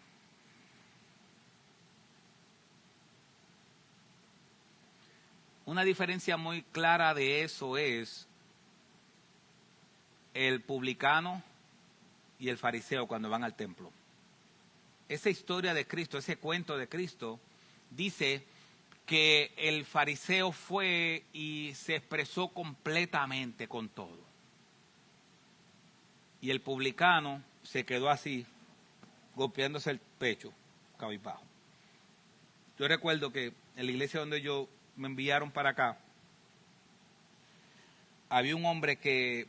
Una diferencia muy clara de eso es el publicano y el fariseo cuando van al templo. Esa historia de Cristo, ese cuento de Cristo, dice que el fariseo fue y se expresó completamente con todo. Y el publicano se quedó así, golpeándose el pecho, cabizbajo. Yo recuerdo que en la iglesia donde me enviaron para acá, había un hombre que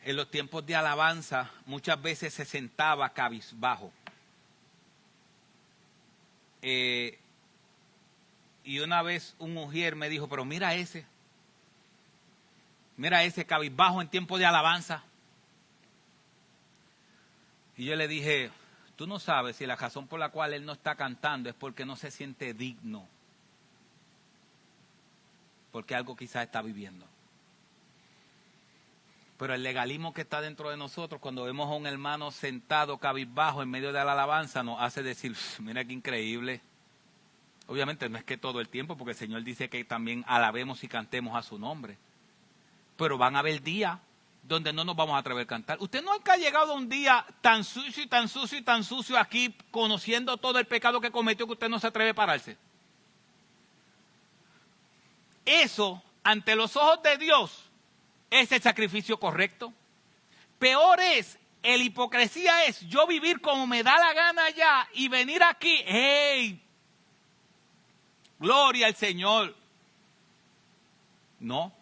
en los tiempos de alabanza muchas veces se sentaba cabizbajo. Y una vez un mujer me dijo, pero mira ese cabizbajo en tiempo de alabanza. Y yo le dije, tú no sabes si la razón por la cual él no está cantando es porque no se siente digno, porque algo quizás está viviendo. Pero el legalismo que está dentro de nosotros, cuando vemos a un hermano sentado cabizbajo en medio de la alabanza, nos hace decir, mira qué increíble. Obviamente no es que todo el tiempo, porque el Señor dice que también alabemos y cantemos a su nombre. Pero van a haber días donde no nos vamos a atrever a cantar. Usted nunca ha llegado a un día tan sucio y tan sucio y tan sucio aquí, conociendo todo el pecado que cometió, que usted no se atreve a pararse. Eso, ante los ojos de Dios, es el sacrificio correcto. Peor es, la hipocresía es yo vivir como me da la gana allá y venir aquí, ¡hey! Gloria al Señor. No,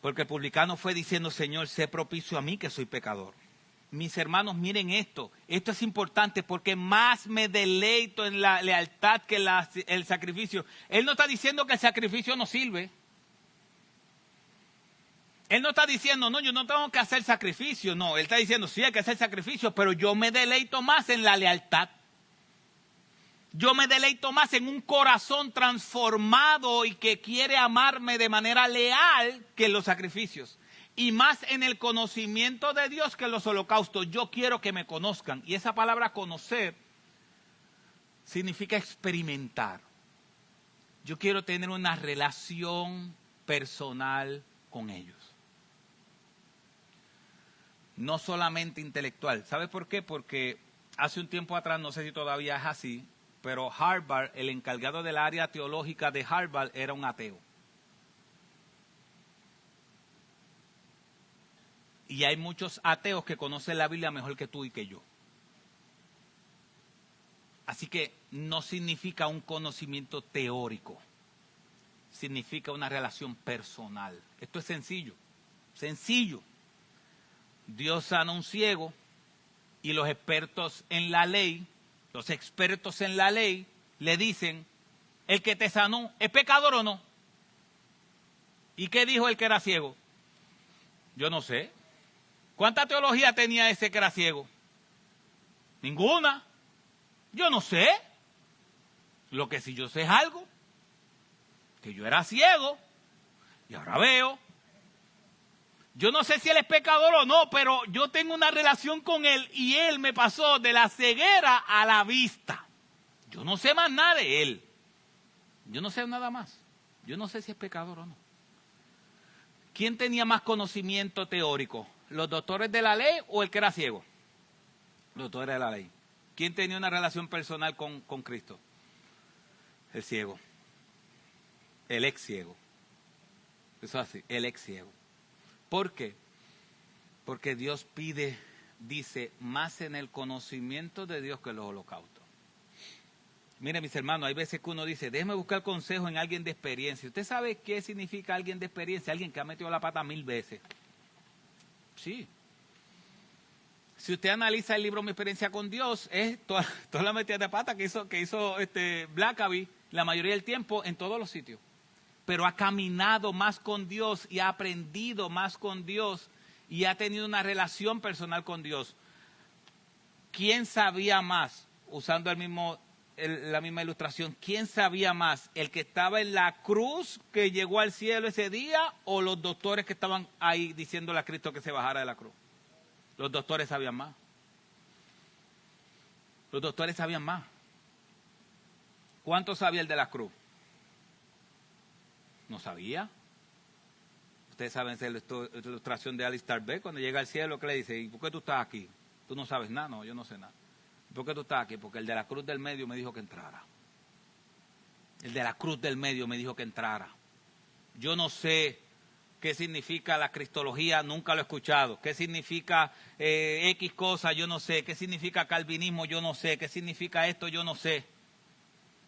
porque el publicano fue diciendo, Señor, sé propicio a mí que soy pecador. Mis hermanos, miren esto es importante porque más me deleito en la lealtad que el sacrificio. Él no está diciendo que el sacrificio no sirve. Él no está diciendo, no, yo no tengo que hacer sacrificio. No, él está diciendo, sí hay que hacer sacrificio, pero yo me deleito más en la lealtad. Yo me deleito más en un corazón transformado y que quiere amarme de manera leal que en los sacrificios. Y más en el conocimiento de Dios que en los holocaustos. Yo quiero que me conozcan. Y esa palabra conocer significa experimentar. Yo quiero tener una relación personal con ellos. No solamente intelectual. ¿Sabe por qué? Porque hace un tiempo atrás, no sé si todavía es así, pero Harvard, el encargado del área teológica de Harvard, era un ateo. Y hay muchos ateos que conocen la Biblia mejor que tú y que yo. Así que no significa un conocimiento teórico, significa una relación personal. Esto es sencillo, sencillo. Dios sana a un ciego y los expertos en la ley le dicen, el que te sanó, ¿es pecador o no? ¿Y qué dijo el que era ciego? Yo no sé. ¿Cuánta teología tenía ese que era ciego? Ninguna. Yo no sé. Lo que sí yo sé es algo, que yo era ciego y ahora veo. Yo no sé si él es pecador o no, pero yo tengo una relación con él y él me pasó de la ceguera a la vista. Yo no sé más nada de él. Yo no sé nada más. Yo no sé si es pecador o no. ¿Quién tenía más conocimiento teórico? ¿Los doctores de la ley o el que era ciego? Los doctores de la ley. ¿Quién tenía una relación personal con Cristo? El ciego. El ex ciego. Eso es así, el ex ciego. ¿Por qué? Porque Dios dice, más en el conocimiento de Dios que en los holocaustos. Mire, mis hermanos, hay veces que uno dice, déjeme buscar consejo en alguien de experiencia. ¿Usted sabe qué significa alguien de experiencia? Alguien que ha metido la pata 1000 veces. Sí. Si usted analiza el libro Mi experiencia con Dios, es toda la metida de pata que hizo Blackaby la mayoría del tiempo en todos los sitios. Pero ha caminado más con Dios y ha aprendido más con Dios y ha tenido una relación personal con Dios. ¿Quién sabía más? Usando la misma ilustración, ¿quién sabía más? ¿El que estaba en la cruz que llegó al cielo ese día o los doctores que estaban ahí diciéndole a Cristo que se bajara de la cruz? Los doctores sabían más. Los doctores sabían más. ¿Cuánto sabía el de la cruz? No sabía. Ustedes saben esa ilustración de Alistair Begg, cuando llega al cielo, que le dice, ¿y por qué tú estás aquí? Tú no sabes nada. No, yo no sé nada. ¿Por qué tú estás aquí? Porque el de la cruz del medio me dijo que entrara. El de la cruz del medio me dijo que entrara. Yo no sé qué significa la cristología, nunca lo he escuchado. ¿Qué significa X cosa? Yo no sé. ¿Qué significa calvinismo? Yo no sé. ¿Qué significa esto? Yo no sé.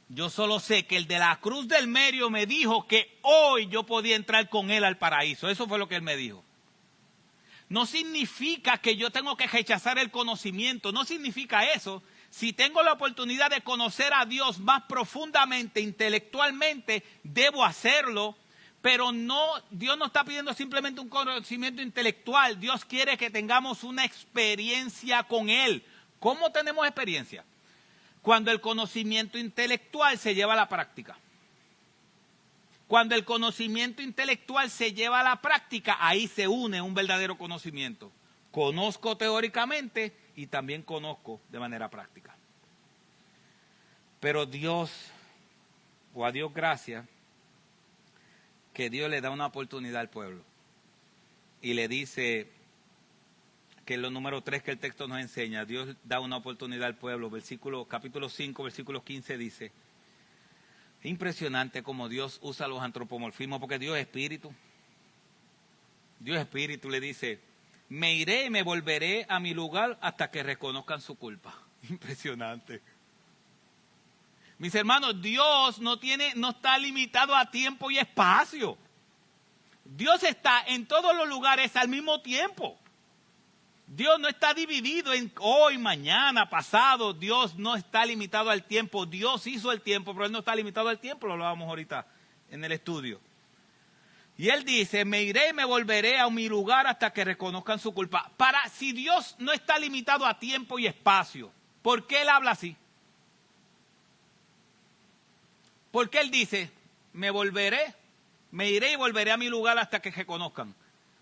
Yo solo sé que el de la cruz del medio me dijo que hoy yo podía entrar con él al paraíso. Eso fue lo que él me dijo. No significa que yo tengo que rechazar el conocimiento. No significa eso. Si tengo la oportunidad de conocer a Dios más profundamente, intelectualmente, debo hacerlo. Pero Dios no está pidiendo simplemente un conocimiento intelectual. Dios quiere que tengamos una experiencia con Él. ¿Cómo tenemos experiencia? Cuando el conocimiento intelectual se lleva a la práctica. Cuando el conocimiento intelectual se lleva a la práctica, ahí se une un verdadero conocimiento. Conozco teóricamente y también conozco de manera práctica. Pero Dios, o a Dios gracias, que Dios le da una oportunidad al pueblo. Y le dice, que es lo número 3 que el texto nos enseña, Dios da una oportunidad al pueblo. Capítulo 5, versículo 15 dice, es impresionante cómo Dios usa los antropomorfismos, porque Dios es espíritu. Dios es espíritu, le dice, me iré y me volveré a mi lugar hasta que reconozcan su culpa. Impresionante. Mis hermanos, Dios no está limitado a tiempo y espacio. Dios está en todos los lugares al mismo tiempo. Dios no está dividido en hoy, mañana, pasado. Dios no está limitado al tiempo. Dios hizo el tiempo, pero Él no está limitado al tiempo. Lo hablábamos ahorita en el estudio. Y Él dice, me iré y me volveré a mi lugar hasta que reconozcan su culpa. Si Dios no está limitado a tiempo y espacio, ¿por qué Él habla así? ¿Por qué Él dice, me iré y volveré a mi lugar hasta que reconozcan?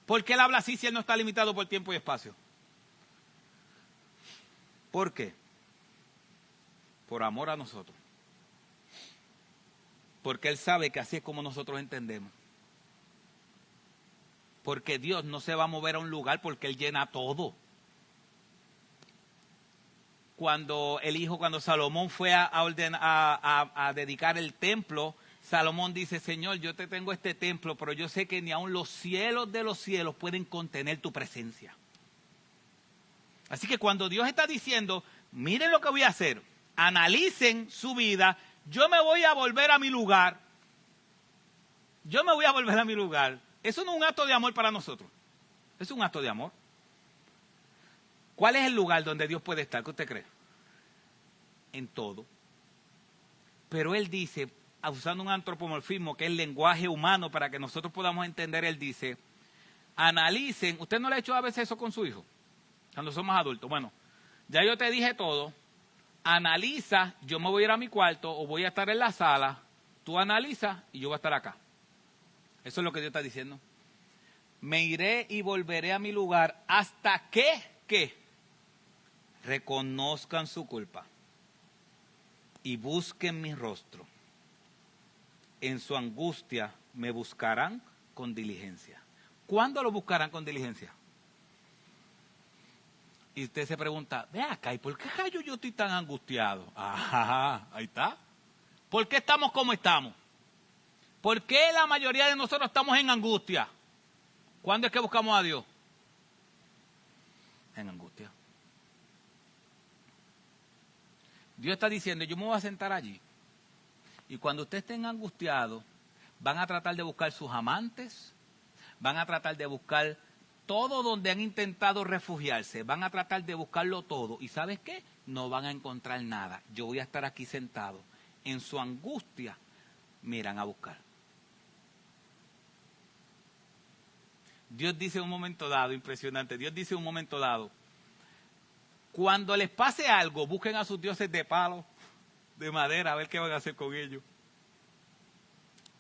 ¿Por qué Él habla así si Él no está limitado por tiempo y espacio? ¿Por qué? Por amor a nosotros. Porque Él sabe que así es como nosotros entendemos. Porque Dios no se va a mover a un lugar porque Él llena todo. Cuando Salomón fue a dedicar el templo, Salomón dice, Señor, yo te tengo este templo, pero yo sé que ni aun los cielos de los cielos pueden contener tu presencia. Así que cuando Dios está diciendo, miren lo que voy a hacer, analicen su vida, yo me voy a volver a mi lugar. Yo me voy a volver a mi lugar. Eso no es un acto de amor para nosotros. Es un acto de amor. ¿Cuál es el lugar donde Dios puede estar? ¿Qué usted cree? En todo. Pero Él dice, usando un antropomorfismo que es el lenguaje humano para que nosotros podamos entender, Él dice, analicen. ¿Usted no le ha hecho a veces eso con su hijo? Cuando somos adultos. Bueno, ya yo te dije todo. Analiza, yo me voy a ir a mi cuarto o voy a estar en la sala. Tú analiza y yo voy a estar acá. Eso es lo que Dios está diciendo. Me iré y volveré a mi lugar hasta que reconozcan su culpa y busquen mi rostro. En su angustia me buscarán con diligencia. ¿Cuándo lo buscarán con diligencia? Y usted se pregunta, ve acá, ¿y por qué yo estoy tan angustiado? Ajá, ahí está. ¿Por qué estamos como estamos? ¿Por qué la mayoría de nosotros estamos en angustia? ¿Cuándo es que buscamos a Dios? En angustia. Dios está diciendo, yo me voy a sentar allí. Y cuando ustedes estén angustiados, van a tratar de buscar sus amantes, van a tratar de buscar todo donde han intentado refugiarse, van a tratar de buscarlo todo. ¿Y sabes qué? No van a encontrar nada. Yo voy a estar aquí sentado. En su angustia, miran a buscar. Dios dice en un momento dado, impresionante, Dios dice en un momento dado, cuando les pase algo, busquen a sus dioses de palo, de madera, a ver qué van a hacer con ellos.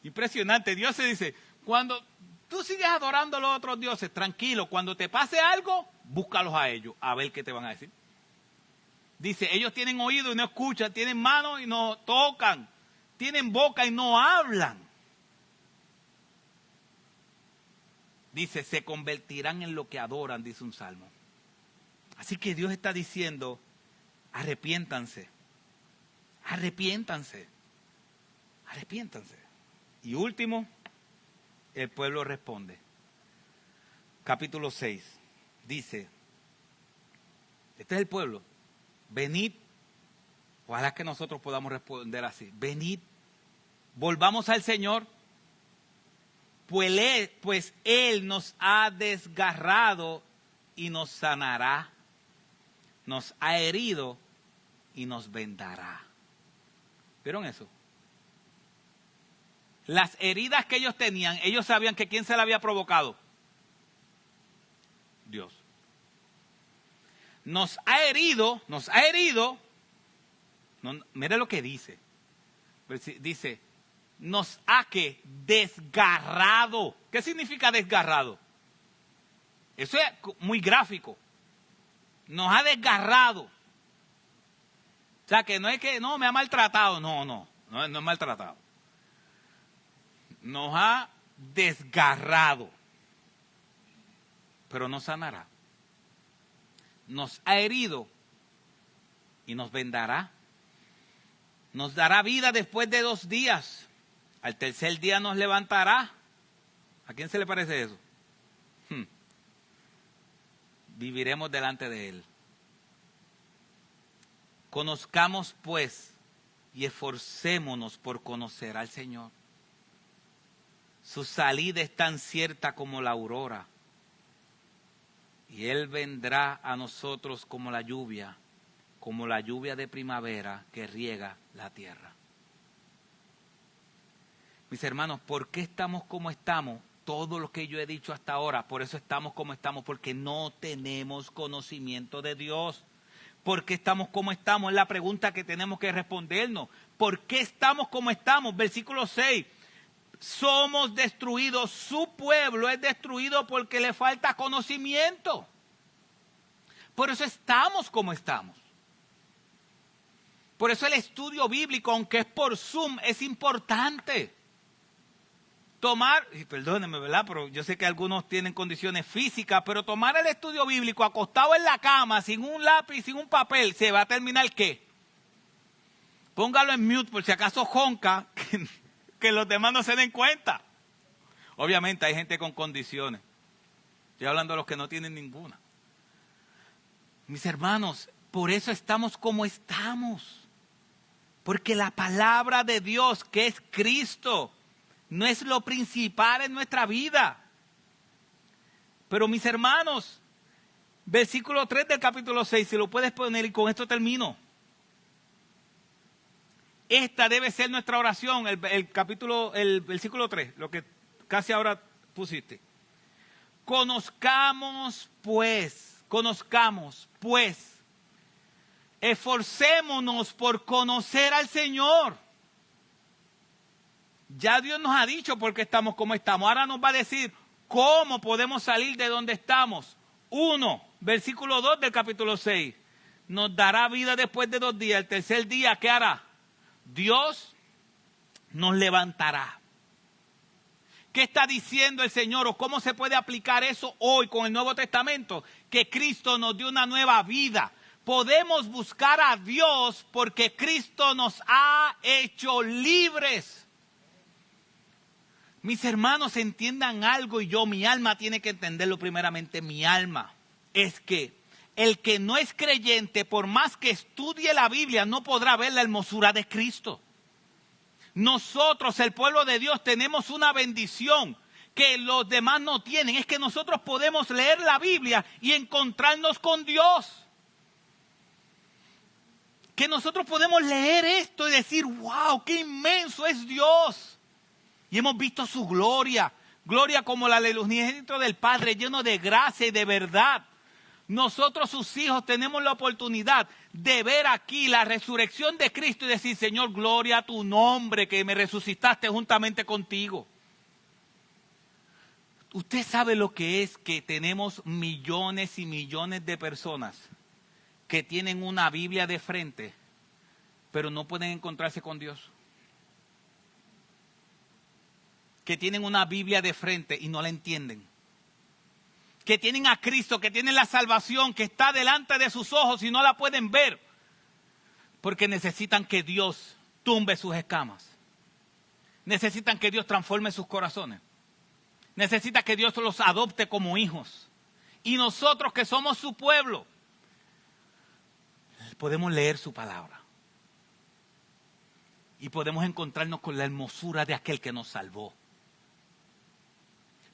Impresionante, Dios se dice, cuando tú sigues adorando a los otros dioses, tranquilo, cuando te pase algo, búscalos a ellos, a ver qué te van a decir. Dice, ellos tienen oído y no escuchan, tienen manos y no tocan, tienen boca y no hablan. Dice, se convertirán en lo que adoran, dice un salmo. Así que Dios está diciendo, arrepiéntanse, arrepiéntanse, arrepiéntanse. Y último, el pueblo responde. Capítulo 6, dice, este es el pueblo, venid, ojalá que nosotros podamos responder así, venid, volvamos al Señor, pues Él nos ha desgarrado y nos sanará, nos ha herido y nos vendará. ¿Vieron eso? Las heridas que ellos tenían, ellos sabían que ¿quién se las había provocado? Dios. Nos ha herido, no, mire lo que dice. Dice, nos ha que desgarrado. ¿Qué significa desgarrado? Eso es muy gráfico. Nos ha desgarrado. O sea, que no es que no me ha maltratado, no es maltratado. Nos ha desgarrado, pero no sanará. Nos ha herido y nos vendará. Nos dará vida después de 2 días. Al tercer día nos levantará. ¿A quién se le parece eso? Viviremos delante de Él. Conozcamos pues y esforcémonos por conocer al Señor. Su salida es tan cierta como la aurora. Y Él vendrá a nosotros como la lluvia de primavera que riega la tierra. Mis hermanos, ¿por qué estamos como estamos? Todo lo que yo he dicho hasta ahora, por eso estamos como estamos, porque no tenemos conocimiento de Dios. ¿Por qué estamos como estamos? Es la pregunta que tenemos que respondernos. ¿Por qué estamos como estamos? Versículo 6. Somos destruidos, su pueblo es destruido porque le falta conocimiento. Por eso estamos como estamos. Por eso el estudio bíblico, aunque es por Zoom, es importante. Tomar, y perdónenme, ¿verdad? Pero yo sé que algunos tienen condiciones físicas, pero tomar el estudio bíblico acostado en la cama, sin un lápiz, sin un papel, ¿se va a terminar qué? Póngalo en mute por si acaso jonca, que los demás no se den cuenta. Obviamente hay gente con condiciones. Estoy hablando de los que no tienen ninguna. Mis hermanos, por eso estamos como estamos. Porque la palabra de Dios, que es Cristo, no es lo principal en nuestra vida. Pero mis hermanos, versículo 3 del capítulo 6, si lo puedes poner y con esto termino. Esta debe ser nuestra oración, el versículo 3, lo que casi ahora pusiste. Conozcamos pues, esforcémonos por conocer al Señor. Ya Dios nos ha dicho por qué estamos como estamos. Ahora nos va a decir cómo podemos salir de donde estamos. 1, versículo 2 del capítulo 6. Nos dará vida después de 2 días. El tercer día, ¿qué hará? Dios nos levantará. ¿Qué está diciendo el Señor o cómo se puede aplicar eso hoy con el Nuevo Testamento? Que Cristo nos dio una nueva vida. Podemos buscar a Dios porque Cristo nos ha hecho libres. Mis hermanos, entiendan algo y mi alma tiene que entenderlo primeramente. Mi alma es que el que no es creyente, por más que estudie la Biblia, no podrá ver la hermosura de Cristo. Nosotros, el pueblo de Dios, tenemos una bendición que los demás no tienen. Es que nosotros podemos leer la Biblia y encontrarnos con Dios. Que nosotros podemos leer esto y decir, wow, qué inmenso es Dios. Y hemos visto su gloria. Gloria como la del unigénito del Padre, lleno de gracia y de verdad. Nosotros, sus hijos, tenemos la oportunidad de ver aquí la resurrección de Cristo y decir, Señor, gloria a tu nombre, que me resucitaste juntamente contigo. Usted sabe lo que es que tenemos millones y millones de personas que tienen una Biblia de frente, pero no pueden encontrarse con Dios. Que tienen una Biblia de frente y no la entienden. Que tienen a Cristo, que tienen la salvación, que está delante de sus ojos y no la pueden ver. Porque necesitan que Dios tumbe sus escamas. Necesitan que Dios transforme sus corazones. Necesita que Dios los adopte como hijos. Y nosotros que somos su pueblo, podemos leer su palabra. Y podemos encontrarnos con la hermosura de aquel que nos salvó.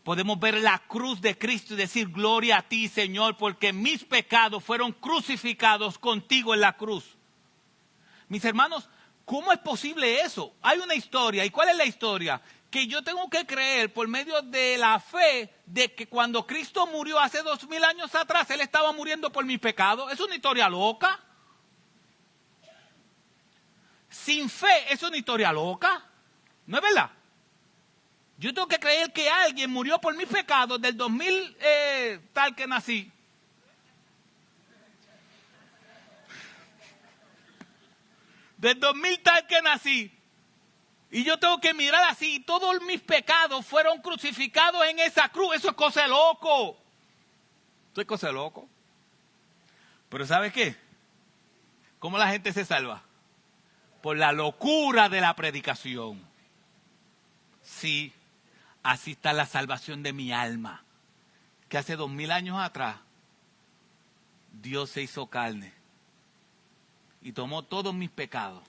Podemos ver la cruz de Cristo y decir, gloria a ti, Señor, porque mis pecados fueron crucificados contigo en la cruz. Mis hermanos, ¿cómo es posible eso? Hay una historia. ¿Y cuál es la historia? Que yo tengo que creer por medio de la fe de que cuando Cristo murió hace 2000 años atrás, Él estaba muriendo por mis pecados. ¿Es una historia loca? Sin fe, ¿es una historia loca? ¿No es verdad? Yo tengo que creer que alguien murió por mis pecados del 2000 tal que nací. Del 2000 tal que nací. Y yo tengo que mirar así. Y todos mis pecados fueron crucificados en esa cruz. Eso es cosa de loco. Eso es cosa de loco. Pero ¿sabe qué? ¿Cómo la gente se salva? Por la locura de la predicación. Sí. Así está la salvación de mi alma. Que hace 2000 años atrás, Dios se hizo carne. Y tomó todos mis pecados.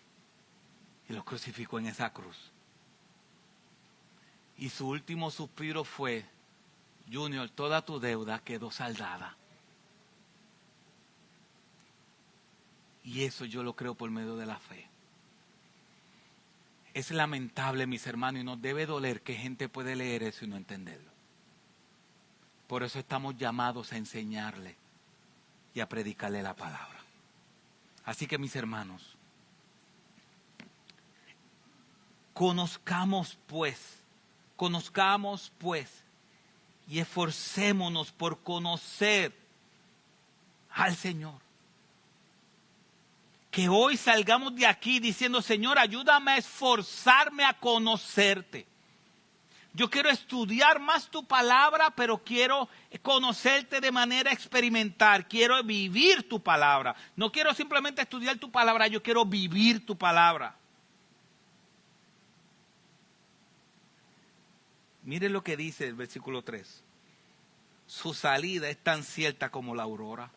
Y los crucificó en esa cruz. Y su último suspiro fue, Junior, toda tu deuda quedó saldada. Y eso yo lo creo por medio de la fe. Es lamentable, mis hermanos, y nos debe doler que gente puede leer eso y no entenderlo. Por eso estamos llamados a enseñarle y a predicarle la palabra. Así que, mis hermanos, conozcamos pues, y esforcémonos por conocer al Señor. Que hoy salgamos de aquí diciendo, Señor, ayúdame a esforzarme a conocerte. Yo quiero estudiar más tu palabra, pero quiero conocerte de manera experimental. Quiero vivir tu palabra. No quiero simplemente estudiar tu palabra, yo quiero vivir tu palabra. Miren lo que dice el versículo 3. Su salida es tan cierta como la aurora.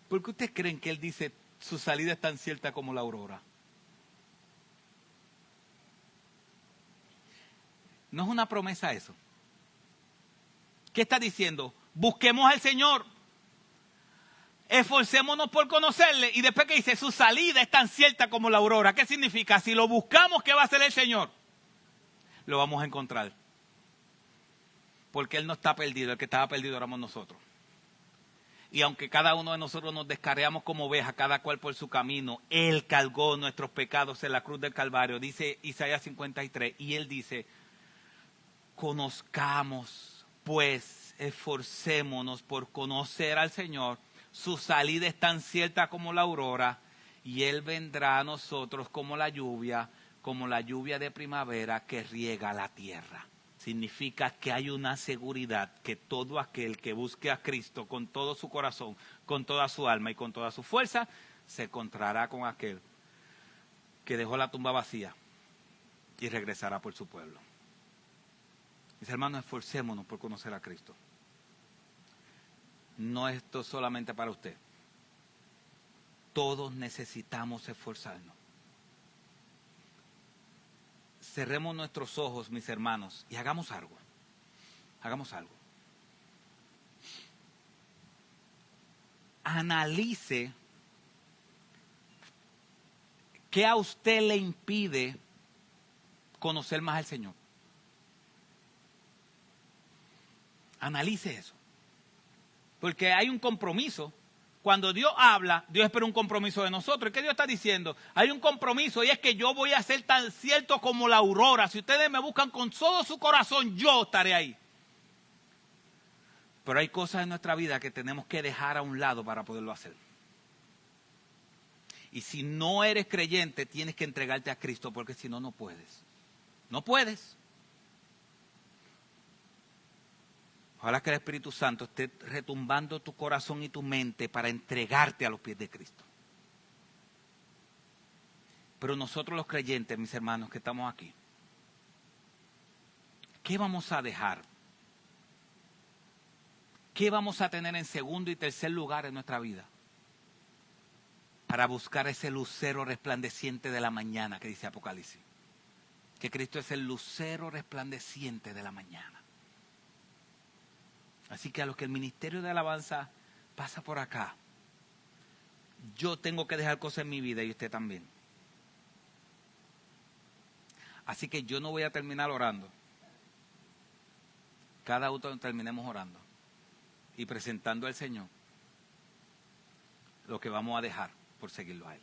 ¿Por qué ustedes creen que él dice su salida es tan cierta como la aurora? ¿No es una promesa eso? ¿Qué está diciendo? Busquemos al Señor. Esforcémonos por conocerle. Y después que dice, su salida es tan cierta como la aurora. ¿Qué significa? Si lo buscamos, ¿qué va a hacer el Señor? Lo vamos a encontrar. Porque Él no está perdido. El que estaba perdido éramos nosotros. Y aunque cada uno de nosotros nos descarriamos como ovejas, cada cual por su camino, Él cargó nuestros pecados en la cruz del Calvario. Dice Isaías 53. Y Él dice, conozcamos, pues, esforcémonos por conocer al Señor. Su salida es tan cierta como la aurora, y Él vendrá a nosotros como la lluvia de primavera que riega la tierra. Significa que hay una seguridad que todo aquel que busque a Cristo con todo su corazón, con toda su alma y con toda su fuerza, se encontrará con aquel que dejó la tumba vacía y regresará por su pueblo. Mis hermanos, esforcémonos por conocer a Cristo. No esto solamente para usted. Todos necesitamos esforzarnos. Cerremos nuestros ojos, mis hermanos, y hagamos algo. Hagamos algo. Analice qué a usted le impide conocer más al Señor. Analice eso. Porque hay un compromiso. Cuando Dios habla, Dios espera un compromiso de nosotros. ¿Qué Dios está diciendo? Hay un compromiso y es que yo voy a ser tan cierto como la aurora. Si ustedes me buscan con todo su corazón, yo estaré ahí. Pero hay cosas en nuestra vida que tenemos que dejar a un lado para poderlo hacer. Y si no eres creyente, tienes que entregarte a Cristo, porque si no, no puedes. No puedes. Ojalá que el Espíritu Santo esté retumbando tu corazón y tu mente para entregarte a los pies de Cristo. Pero nosotros los creyentes, mis hermanos que estamos aquí, ¿qué vamos a dejar? ¿Qué vamos a tener en segundo y tercer lugar en nuestra vida? Para buscar ese lucero resplandeciente de la mañana que dice Apocalipsis. Que Cristo es el lucero resplandeciente de la mañana. Así que a los que el ministerio de alabanza pasa por acá, yo tengo que dejar cosas en mi vida y usted también. Así que yo no voy a terminar orando. Cada uno terminemos orando y presentando al Señor lo que vamos a dejar por seguirlo a Él.